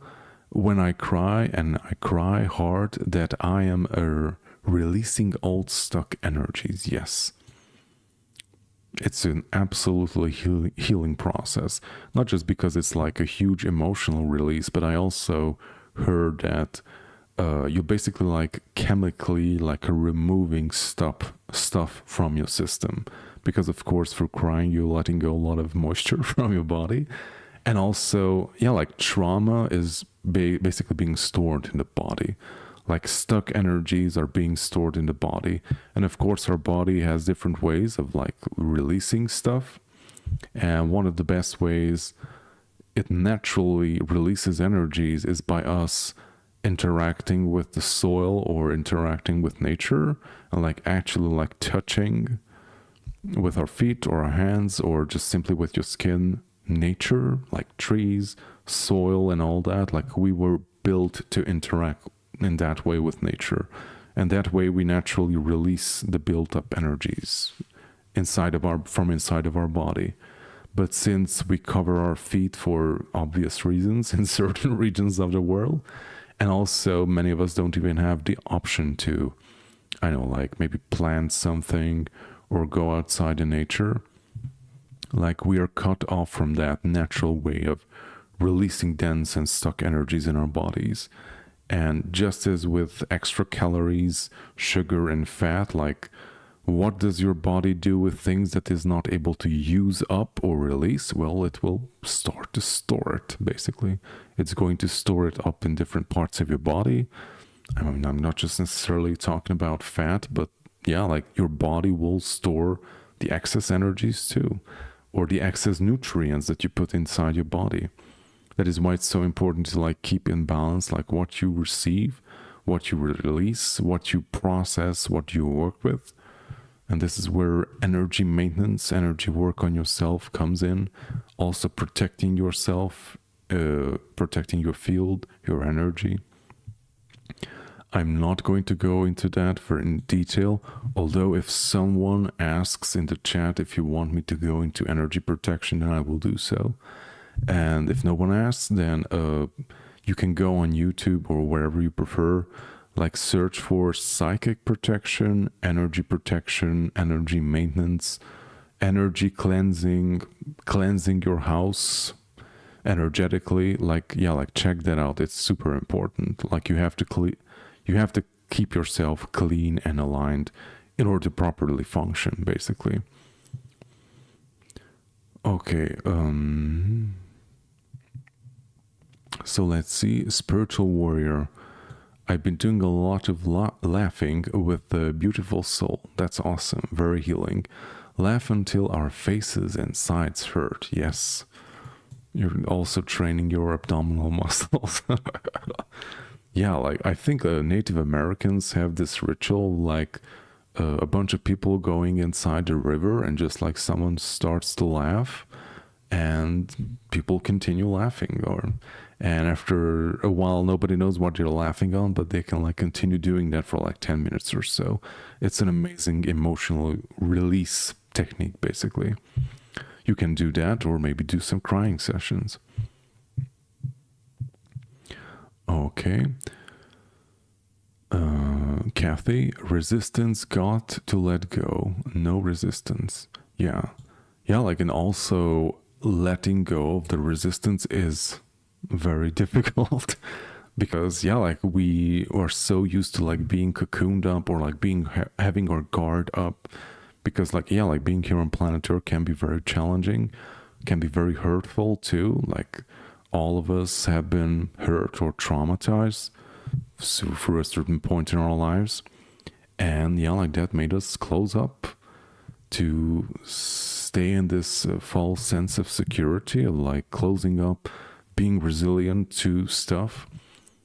when I cry, and I cry hard, that I am releasing old stuck energies. Yes. It's an absolutely healing process. Not just because it's like a huge emotional release, but I also heard that you're basically like chemically like removing stuff from your system. Because of course, for crying, you're letting go a lot of moisture from your body. And also, yeah, like trauma is basically being stored in the body. Like stuck energies are being stored in the body. And of course, our body has different ways of like releasing stuff. And one of the best ways it naturally releases energies is by us interacting with the soil or interacting with nature, and like actually like touching with our feet or our hands or just simply with your skin nature, like trees, soil, and all that. Like we were built to interact in that way with nature, and that way we naturally release the built up energies from inside of our body. But since we cover our feet for obvious reasons in certain regions of the world, and also many of us don't even have the option to, I know, like maybe plant something or go outside in nature, like we are cut off from that natural way of releasing dense and stuck energies in our bodies. And just as with extra calories, sugar, and fat, like what does your body do with things that is not able to use up or release? Well, it will start to store it, basically. It's going to store it up in different parts of your body. I mean, I'm not just necessarily talking about fat, but yeah, like your body will store the excess energies too, or the excess nutrients that you put inside your body. That is why it's so important to like keep in balance, like what you receive, what you release, what you process, what you work with. And this is where energy maintenance, energy work on yourself comes in. Also protecting yourself, protecting your field, your energy. I'm not going to go into that in detail, although if someone asks in the chat if you want me to go into energy protection, then I will do so. And if no one asks, then you can go on YouTube or wherever you prefer, like search for psychic protection, energy maintenance, energy cleansing your house energetically. Like, yeah, like check that out. It's super important. Like you have to keep yourself clean and aligned in order to properly function, basically. Okay, so let's see, spiritual warrior. I've been doing a lot of laughing with the beautiful soul. That's awesome, very healing. Laugh until our faces and sides hurt. Yes, you're also training your abdominal muscles. Yeah, like I think Native Americans have this ritual, like a bunch of people going inside the river and just like someone starts to laugh and people continue laughing, and after a while nobody knows what you're laughing on, but they can like continue doing that for like 10 minutes or so. It's an amazing emotional release technique, basically. You can do that, or maybe do some crying sessions. Okay. Kathy, resistance got to let go. No resistance. Yeah, like, and also letting go of the resistance is very difficult because yeah, like we are so used to like being cocooned up or like being having our guard up, because like yeah, like being here on planet Earth can be very challenging, can be very hurtful too. Like all of us have been hurt or traumatized through a certain point in our lives, and yeah, like that made us close up to stay in this false sense of security of like closing up, being resilient to stuff.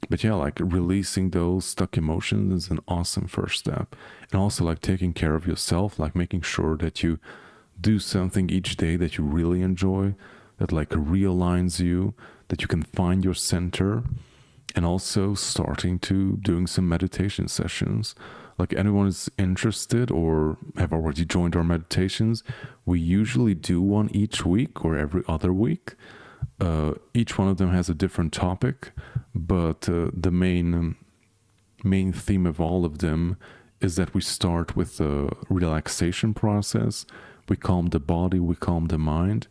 But yeah, like releasing those stuck emotions is an awesome first step. And also like taking care of yourself, like making sure that you do something each day that you really enjoy, that like realigns you, that you can find your center. And also starting to doing some meditation sessions. Like anyone is interested or have already joined our meditations, we usually do one each week or every other week. Each one of them has a different topic, but the main theme of all of them is that we start with the relaxation process. We calm the body, we calm the mind.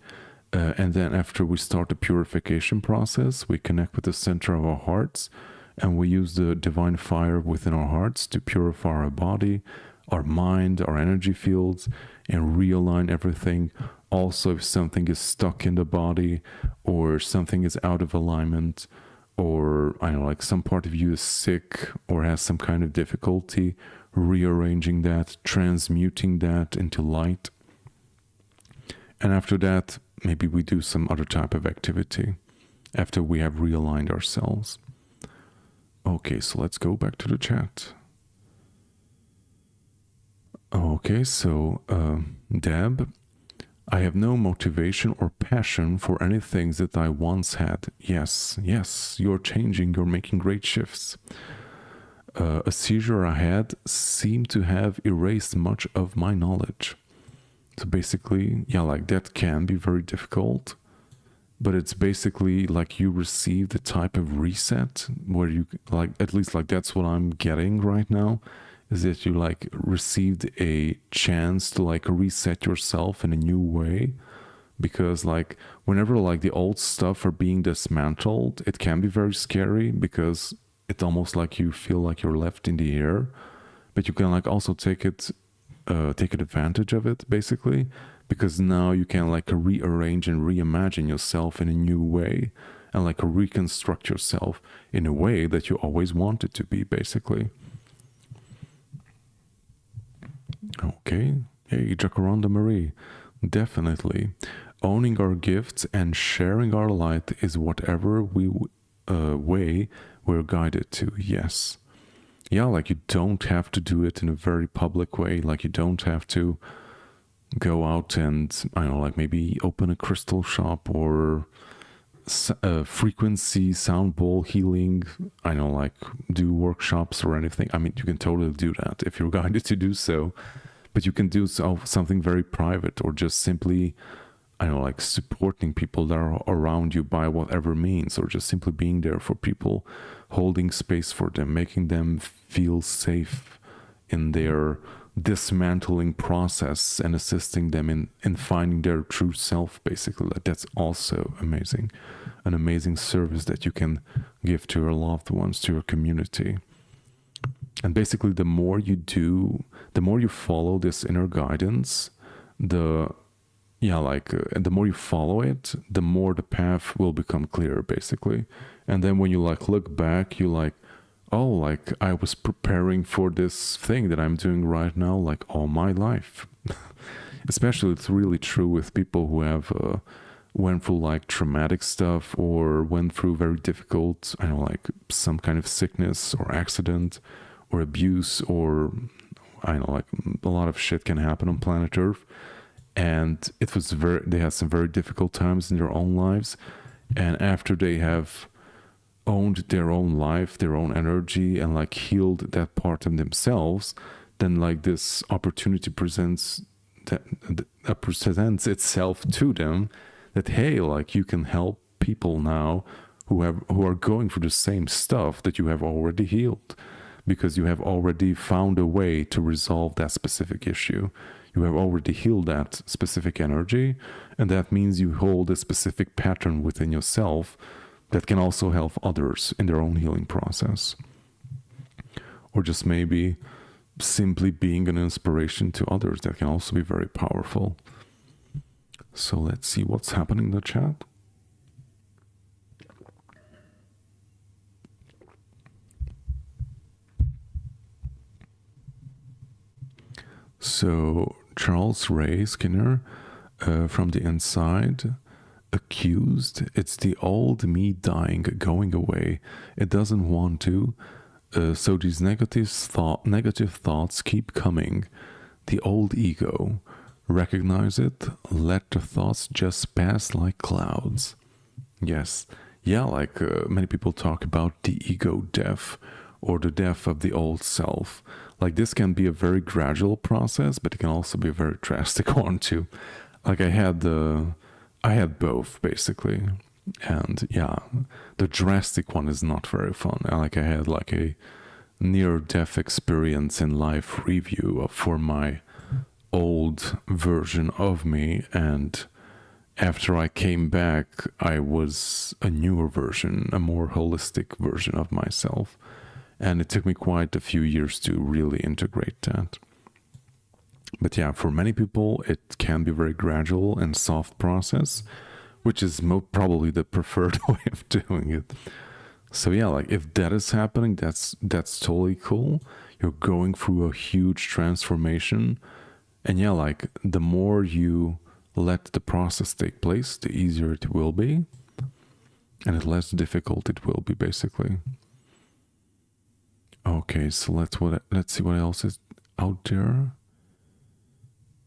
And then after we start the purification process, we connect with the center of our hearts, and we use the divine fire within our hearts to purify our body, our mind, our energy fields, and realign everything. Also, if something is stuck in the body or something is out of alignment, or I don't know, like some part of you is sick or has some kind of difficulty, rearranging that, transmuting that into light. And after that, maybe we do some other type of activity after we have realigned ourselves. Okay, so let's go back to the chat. Okay, so Deb, I have no motivation or passion for any things that I once had. Yes, you're changing, you're making great shifts. A seizure I had seemed to have erased much of my knowledge. So basically, yeah, like that can be very difficult, but it's basically like you receive the type of reset where you, like, at least like that's what I'm getting right now, is that you like received a chance to like reset yourself in a new way. Because like whenever like the old stuff are being dismantled, it can be very scary because it's almost like you feel like you're left in the air, but you can like also take advantage of it basically, because now you can like rearrange and reimagine yourself in a new way and like reconstruct yourself in a way that you always wanted to be basically. Okay, hey Jacaranda Marie, definitely. Owning our gifts and sharing our light is whatever way we're guided to, yes. Yeah, like you don't have to do it in a very public way, like you don't have to go out and, I don't know, like maybe open a crystal shop or frequency sound bowl healing, I know, like do workshops or anything. I mean, you can totally do that if you're guided to do so, but you can do something very private, or just simply, I know, like supporting people that are around you by whatever means, or just simply being there for people, holding space for them, making them feel safe in their dismantling process and assisting them in finding their true self, basically. Like that's also amazing. An amazing service that you can give to your loved ones, to your community. And basically the more you do, the more you follow this inner guidance, the more you follow it, the more the path will become clear, basically. And then when you like look back, you like, oh, like I was preparing for this thing that I'm doing right now, like all my life. Especially it's really true with people who have went through like traumatic stuff, or went through very difficult, I don't know, like some kind of sickness or accident or abuse, or I don't know, like a lot of shit can happen on planet Earth. And they had some very difficult times in their own lives. And after they have owned their own life, their own energy, and like healed that part of themselves, then like this opportunity presents itself to them that, hey, like you can help people now who are going through the same stuff that you have already healed, because you have already found a way to resolve that specific issue. You have already healed that specific energy, and that means you hold a specific pattern within yourself that can also help others in their own healing process. Or just maybe simply being an inspiration to others, that can also be very powerful. So let's see what's happening in the chat. So Charles Ray Skinner, from the inside, accused, it's the old me dying, going away. It doesn't want to. So these negative thoughts keep coming. The old ego. Recognize it. Let the thoughts just pass like clouds. Yes. Yeah, like many people talk about the ego death, or the death of the old self. Like this can be a very gradual process, but it can also be a very drastic one too. Like I had both basically. And yeah, the drastic one is not very fun. Like I had like a near-death experience in life review for my old version of me, and after I came back, I was a newer version, a more holistic version of myself. And it took me quite a few years to really integrate that. But yeah, for many people, it can be very gradual and soft process, which is probably the preferred way of doing it. So yeah, like if that is happening, that's totally cool. You're going through a huge transformation, and yeah, like the more you let the process take place, the easier it will be, and the less difficult it will be, basically. Okay, so let's see what else is out there.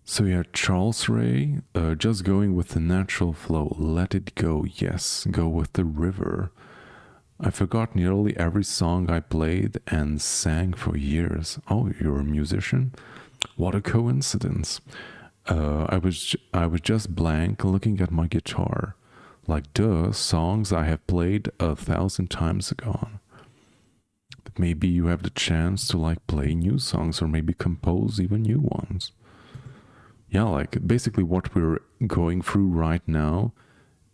So yeah, Charles Ray, just going with the natural flow, let it go, yes, go with the river. I forgot nearly every song I played and sang for years. Oh, you're a musician? What a coincidence. I was just blank looking at my guitar. Like, duh, songs I have played 1,000 times ago. But maybe you have the chance to like play new songs or maybe compose even new ones. Yeah, like basically what we're going through right now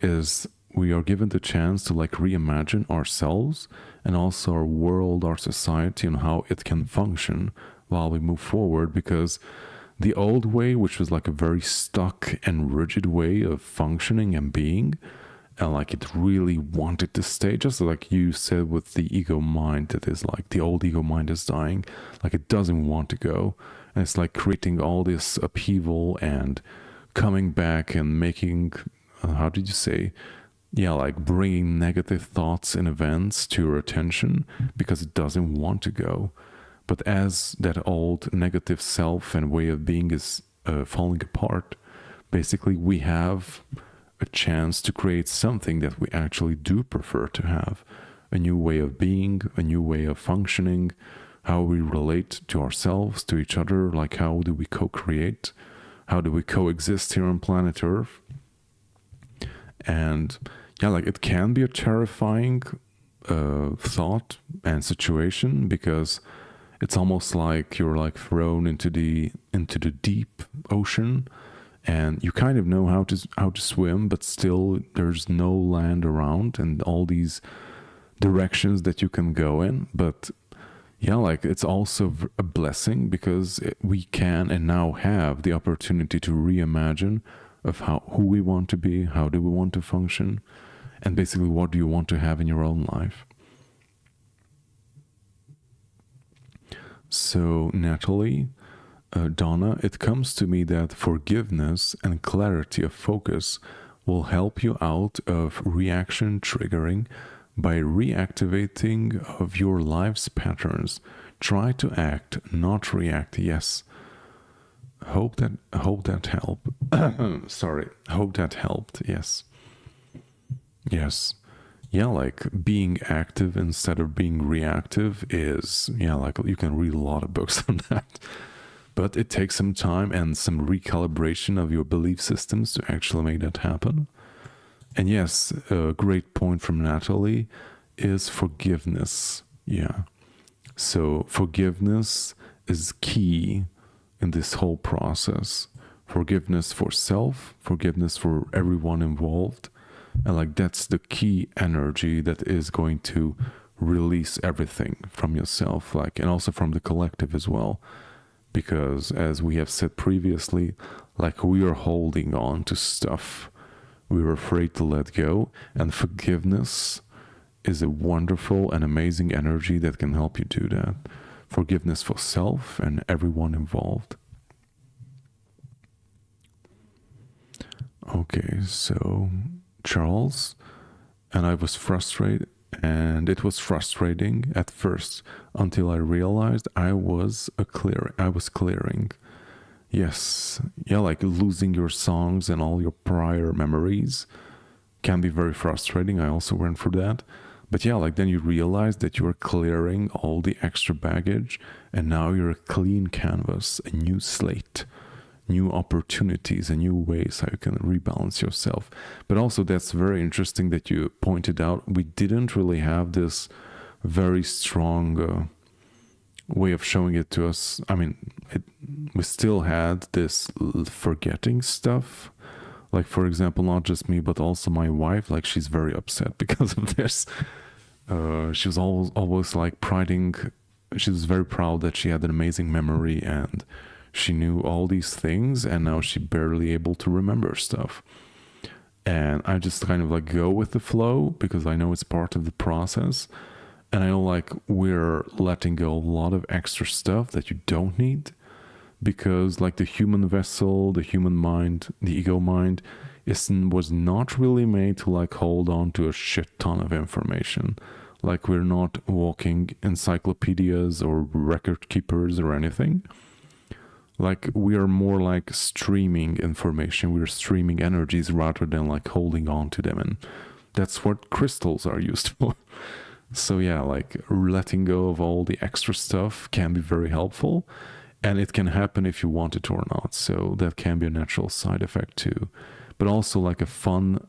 is we are given the chance to like reimagine ourselves and also our world, our society, and how it can function while we move forward, because the old way, which was like a very stuck and rigid way of functioning and being, and like it really wanted to stay, just like you said with the ego mind, that is like the old ego mind is dying, like it doesn't want to go, and it's like creating all this upheaval and coming back and making, how did you say, yeah, like bringing negative thoughts and events to your attention because it doesn't want to go. But as that old negative self and way of being is falling apart, basically we have a chance to create something that we actually do prefer to have. A new way of being, a new way of functioning, how we relate to ourselves, to each other, like how do we co-create, how do we coexist here on planet Earth. And yeah, like it can be a terrifying thought and situation, because it's almost like you're like thrown into the deep ocean, and you kind of know how to swim, but still there's no land around and all these directions that you can go in. But yeah, like it's also a blessing, because we can and now have the opportunity to reimagine of who we want to be, how do we want to function, and basically what do you want to have in your own life. So Natalie, Donna, it comes to me that forgiveness and clarity of focus will help you out of reaction triggering by reactivating of your life's patterns. Try to act, not react. Yes. Hope that helped. Sorry. Hope that helped. Yes. Yes. Yeah, like being active instead of being reactive is, yeah, like you can read a lot of books on that. But it takes some time and some recalibration of your belief systems to actually make that happen. And yes, a great point from Natalie is forgiveness. Yeah. So forgiveness is key in this whole process. Forgiveness for self, forgiveness for everyone involved. And like that's the key energy that is going to release everything from yourself, like, and also from the collective as well. Because as we have said previously, like we are holding on to stuff we were afraid to let go, and forgiveness is a wonderful and amazing energy that can help you do that. Forgiveness for self and everyone involved. Okay, so Charles, and I was frustrated, and it was frustrating at first until I realized I was clearing. Yes, yeah, like losing your songs and all your prior memories can be very frustrating. I also went through that. But yeah, like then you realize that you're clearing all the extra baggage, and now you're a clean canvas, a new slate, new opportunities and new ways how you can rebalance yourself. But also that's very interesting that you pointed out we didn't really have this very strong way of showing it to us. I mean, we still had this forgetting stuff. Like, for example, not just me, but also my wife, like she's very upset because of this. She was always like she was very proud that she had an amazing memory, and She knew all these things, and now she barely able to remember stuff. And I just kind of like go with the flow because I know it's part of the process. And I know like we're letting go a lot of extra stuff that you don't need, because like the human vessel, the human mind, the ego mind was not really made to like hold on to a shit ton of information. Like we're not walking encyclopedias or record keepers or anything. Like we are more like streaming information. We're streaming energies rather than like holding on to them. And that's what crystals are used for. So yeah, like letting go of all the extra stuff can be very helpful, and it can happen if you want it or not. So that can be a natural side effect too, but also like a fun.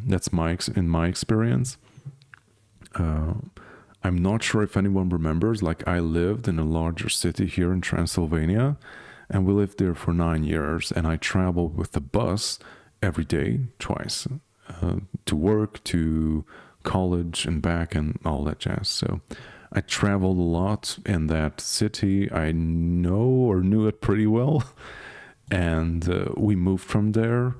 That's in my experience. I'm not sure if anyone remembers. Like I lived in a larger city here in Transylvania, and we lived there for 9 years. And I traveled with the bus every day, twice, to work, to college and back and all that jazz. So I traveled a lot in that city. I knew it pretty well. And we moved from there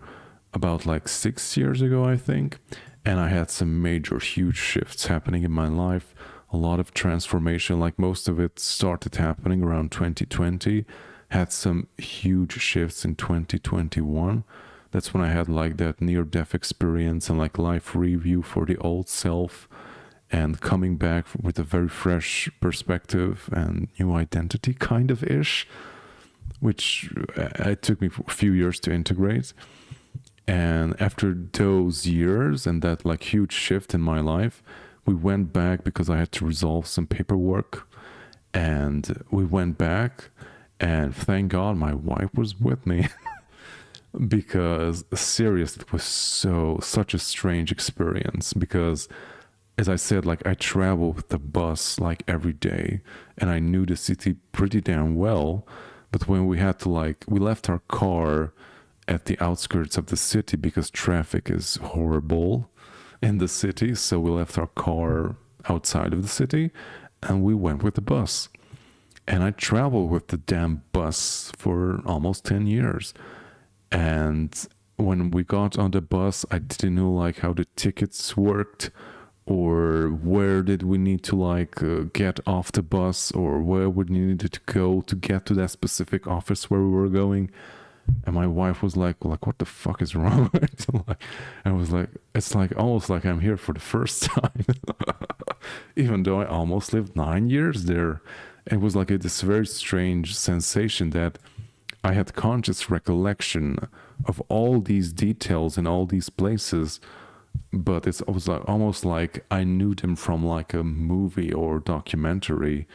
about like 6 years ago, I think. And I had some major, huge shifts happening in my life. A lot of transformation, like most of it started happening around 2020. Had some huge shifts in 2021. That's when I had like that near-death experience and like life review for the old self, and coming back with a very fresh perspective and new identity kind of ish, which it took me a few years to integrate. And after those years and that like huge shift in my life, we went back because I had to resolve some paperwork, and we went back, and thank God my wife was with me. Because seriously, it was such a strange experience, because as I said, like I travel with the bus like every day, and I knew the city pretty damn well. But when we had to we left our car at the outskirts of the city because traffic is horrible in the city. So we left our car outside of the city and we went with the bus. And I traveled with the damn bus for almost 10 years. And when we got on the bus, I didn't know like how the tickets worked, or where did we need to get off the bus, or where we needed to go to get to that specific office where we were going. And my wife was like, what the fuck is wrong? I was like, it's like almost like I'm here for the first time, even though I almost lived 9 years there. It was like this very strange sensation that I had conscious recollection of all these details in all these places, but it was like almost like I knew them from like a movie or documentary,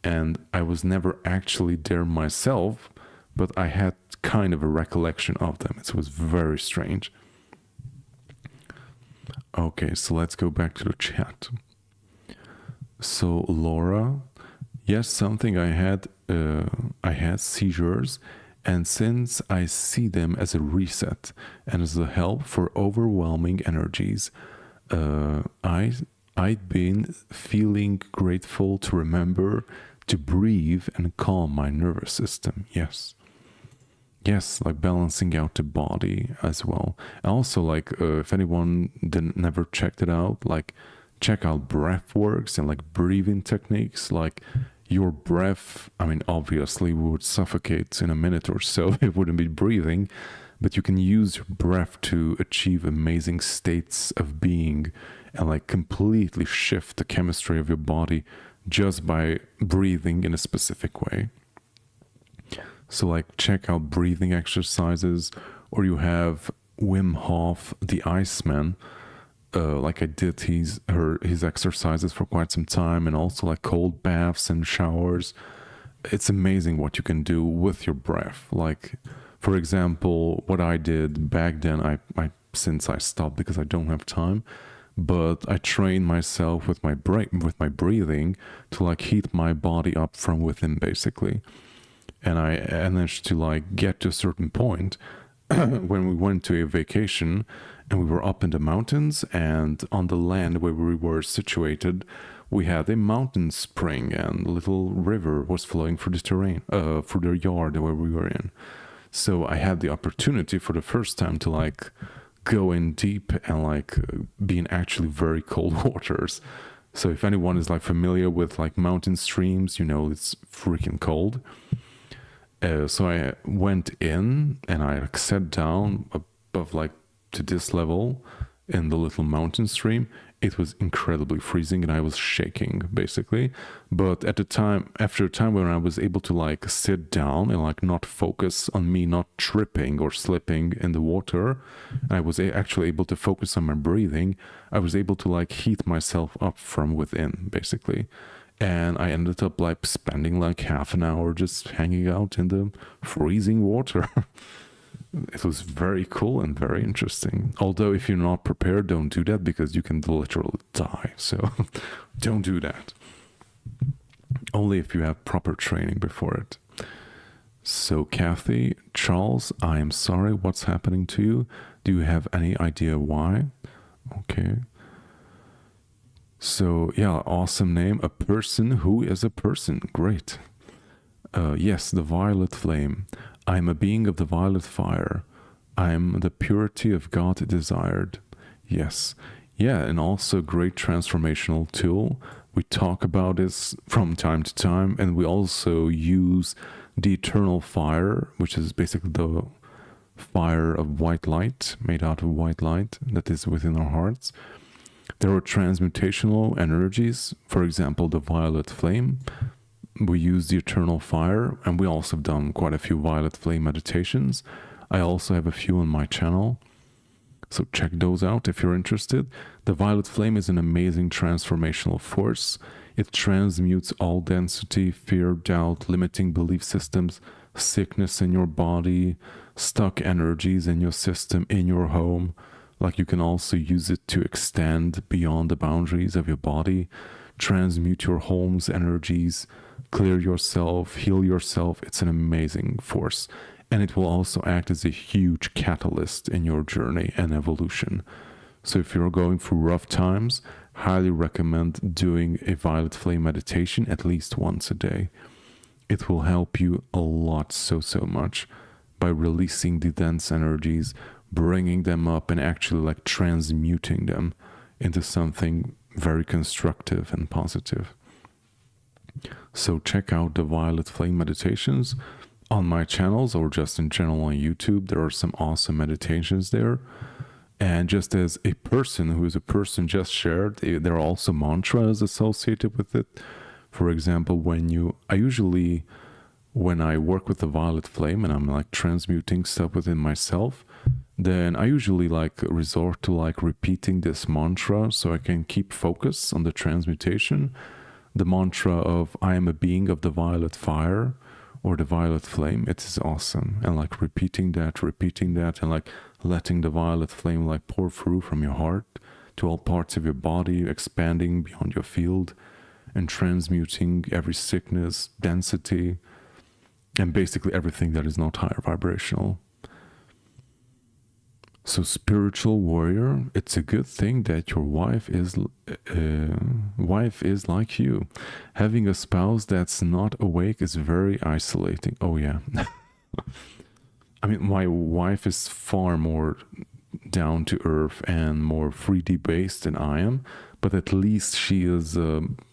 and I was never actually there myself, but I had kind of a recollection of them. It was very strange. Okay, so let's go back to the chat. So Laura, yes, something I had seizures, and since I see them as a reset and as a help for overwhelming energies, I'd been feeling grateful to remember to breathe and calm my nervous system. Yes, like balancing out the body as well. And also, if anyone never checked it out, check out breath works and breathing techniques. Your breath, I mean, obviously we would suffocate in a minute or so. It wouldn't be breathing, but you can use your breath to achieve amazing states of being and completely shift the chemistry of your body just by breathing in a specific way. So check out breathing exercises, or you have Wim Hof, the Iceman. I did his exercises for quite some time, and also cold baths and showers. It's amazing what you can do with your breath. For example, what I did back then, I since I stopped because I don't have time, but I trained myself with my breathing to heat my body up from within, basically. And I managed to get to a certain point when we went to a vacation and we were up in the mountains, and on the land where we were situated, we had a mountain spring, and a little river was flowing through the terrain, through the yard where we were in. So I had the opportunity for the first time to like go in deep and like be in actually very cold waters. So if anyone is like familiar with like mountain streams, you know, it's freaking cold. So I went in and I like sat down above like to this level in the little mountain stream. It was incredibly freezing and I was shaking basically. But at the time, after a time when I was able to like sit down and like not focus on me not tripping or slipping in the water, I was actually able to focus on my breathing. I was able to like heat myself up from within basically. And I ended up like spending like half an hour just hanging out in the freezing water. It was very cool and very interesting. Although if you're not prepared, don't do that because you can literally die. So don't do that. Only if you have proper training before it. So Kathy, Charles, I am sorry. What's happening to you? Do you have any idea why? Okay. So yeah, awesome name. A person who is a person. Great. Yes, the violet flame. I am a being of the violet fire. I am the purity of God desired. Yes. Yeah, and also great transformational tool. We talk about this from time to time, and we also use the eternal fire, which is basically the fire of white light, made out of white light that is within our hearts. There are transmutational energies, for example, the violet flame. We use the eternal fire, and we also have done quite a few violet flame meditations. I also have a few on my channel, so check those out if you're interested. The violet flame is an amazing transformational force. It transmutes all density, fear, doubt, limiting belief systems, sickness in your body, stuck energies in your system, in your home. Like you can also use it to extend beyond the boundaries of your body, transmute your home's energies, clear yourself, heal yourself. It's an amazing force. And it will also act as a huge catalyst in your journey and evolution. So if you're going through rough times, highly recommend doing a violet flame meditation at least once a day. It will help you a lot, so much, by releasing the dense energies, bringing them up and actually like transmuting them into something very constructive and positive. So check out the violet flame meditations on my channels or just in general on YouTube. There are some awesome meditations there. And just as a person who is a person just shared, there are also mantras associated with it. For example, when I work with the violet flame and I'm like transmuting stuff within myself, then I usually like resort to like repeating this mantra so I can keep focus on the transmutation. The mantra of I am a being of the violet fire or the violet flame. It is awesome. And like repeating that and like letting the violet flame like pour through from your heart to all parts of your body, expanding beyond your field and transmuting every sickness, density, and basically everything that is not higher vibrational. So spiritual warrior, it's a good thing that your wife is like you. Having a spouse that's not awake is very isolating. Oh yeah. I mean, my wife is far more down to earth and more 3D based than I am, but at least she is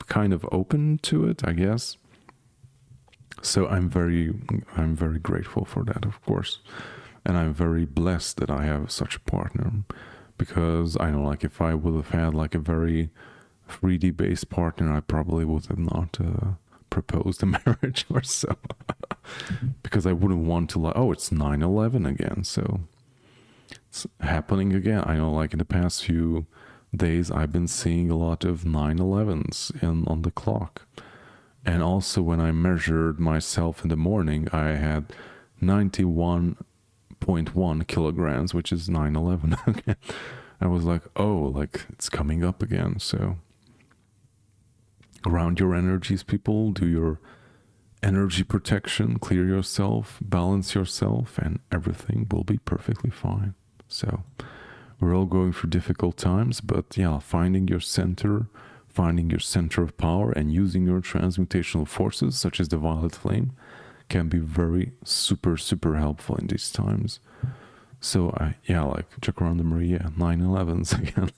kind of open to it, I guess. So I'm very grateful for that, of course. And I'm very blessed that I have such a partner, because I know like if I would have had like a very 3D based partner, I probably would have not proposed a marriage or so, because I wouldn't want to like, oh, it's 9/11 again. So it's happening again. I know like in the past few days, I've been seeing a lot of 9/11s on the clock. And also when I measured myself in the morning, I had 91.1 kilograms, which is 9/11 again. I was like, oh, like it's coming up again. So ground your energies, people. Do your energy protection, clear yourself, balance yourself, and everything will be perfectly fine. So we're all going through difficult times, but yeah, finding your center of power and using your transmutational forces, such as the violet flame, can be very super helpful in these times. So yeah, like Chakranda Maria 9/11s again.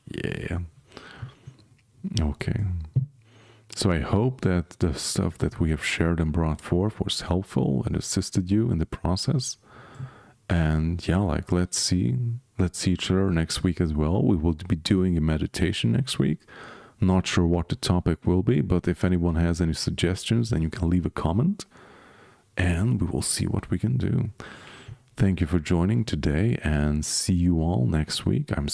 Yeah. Okay. So I hope that the stuff that we have shared and brought forth was helpful and assisted you in the process. And yeah, like let's see each other next week as well. We will be doing a meditation next week. Not sure what the topic will be, but if anyone has any suggestions, then you can leave a comment and we will see what we can do. Thank you for joining today and see you all next week. I'm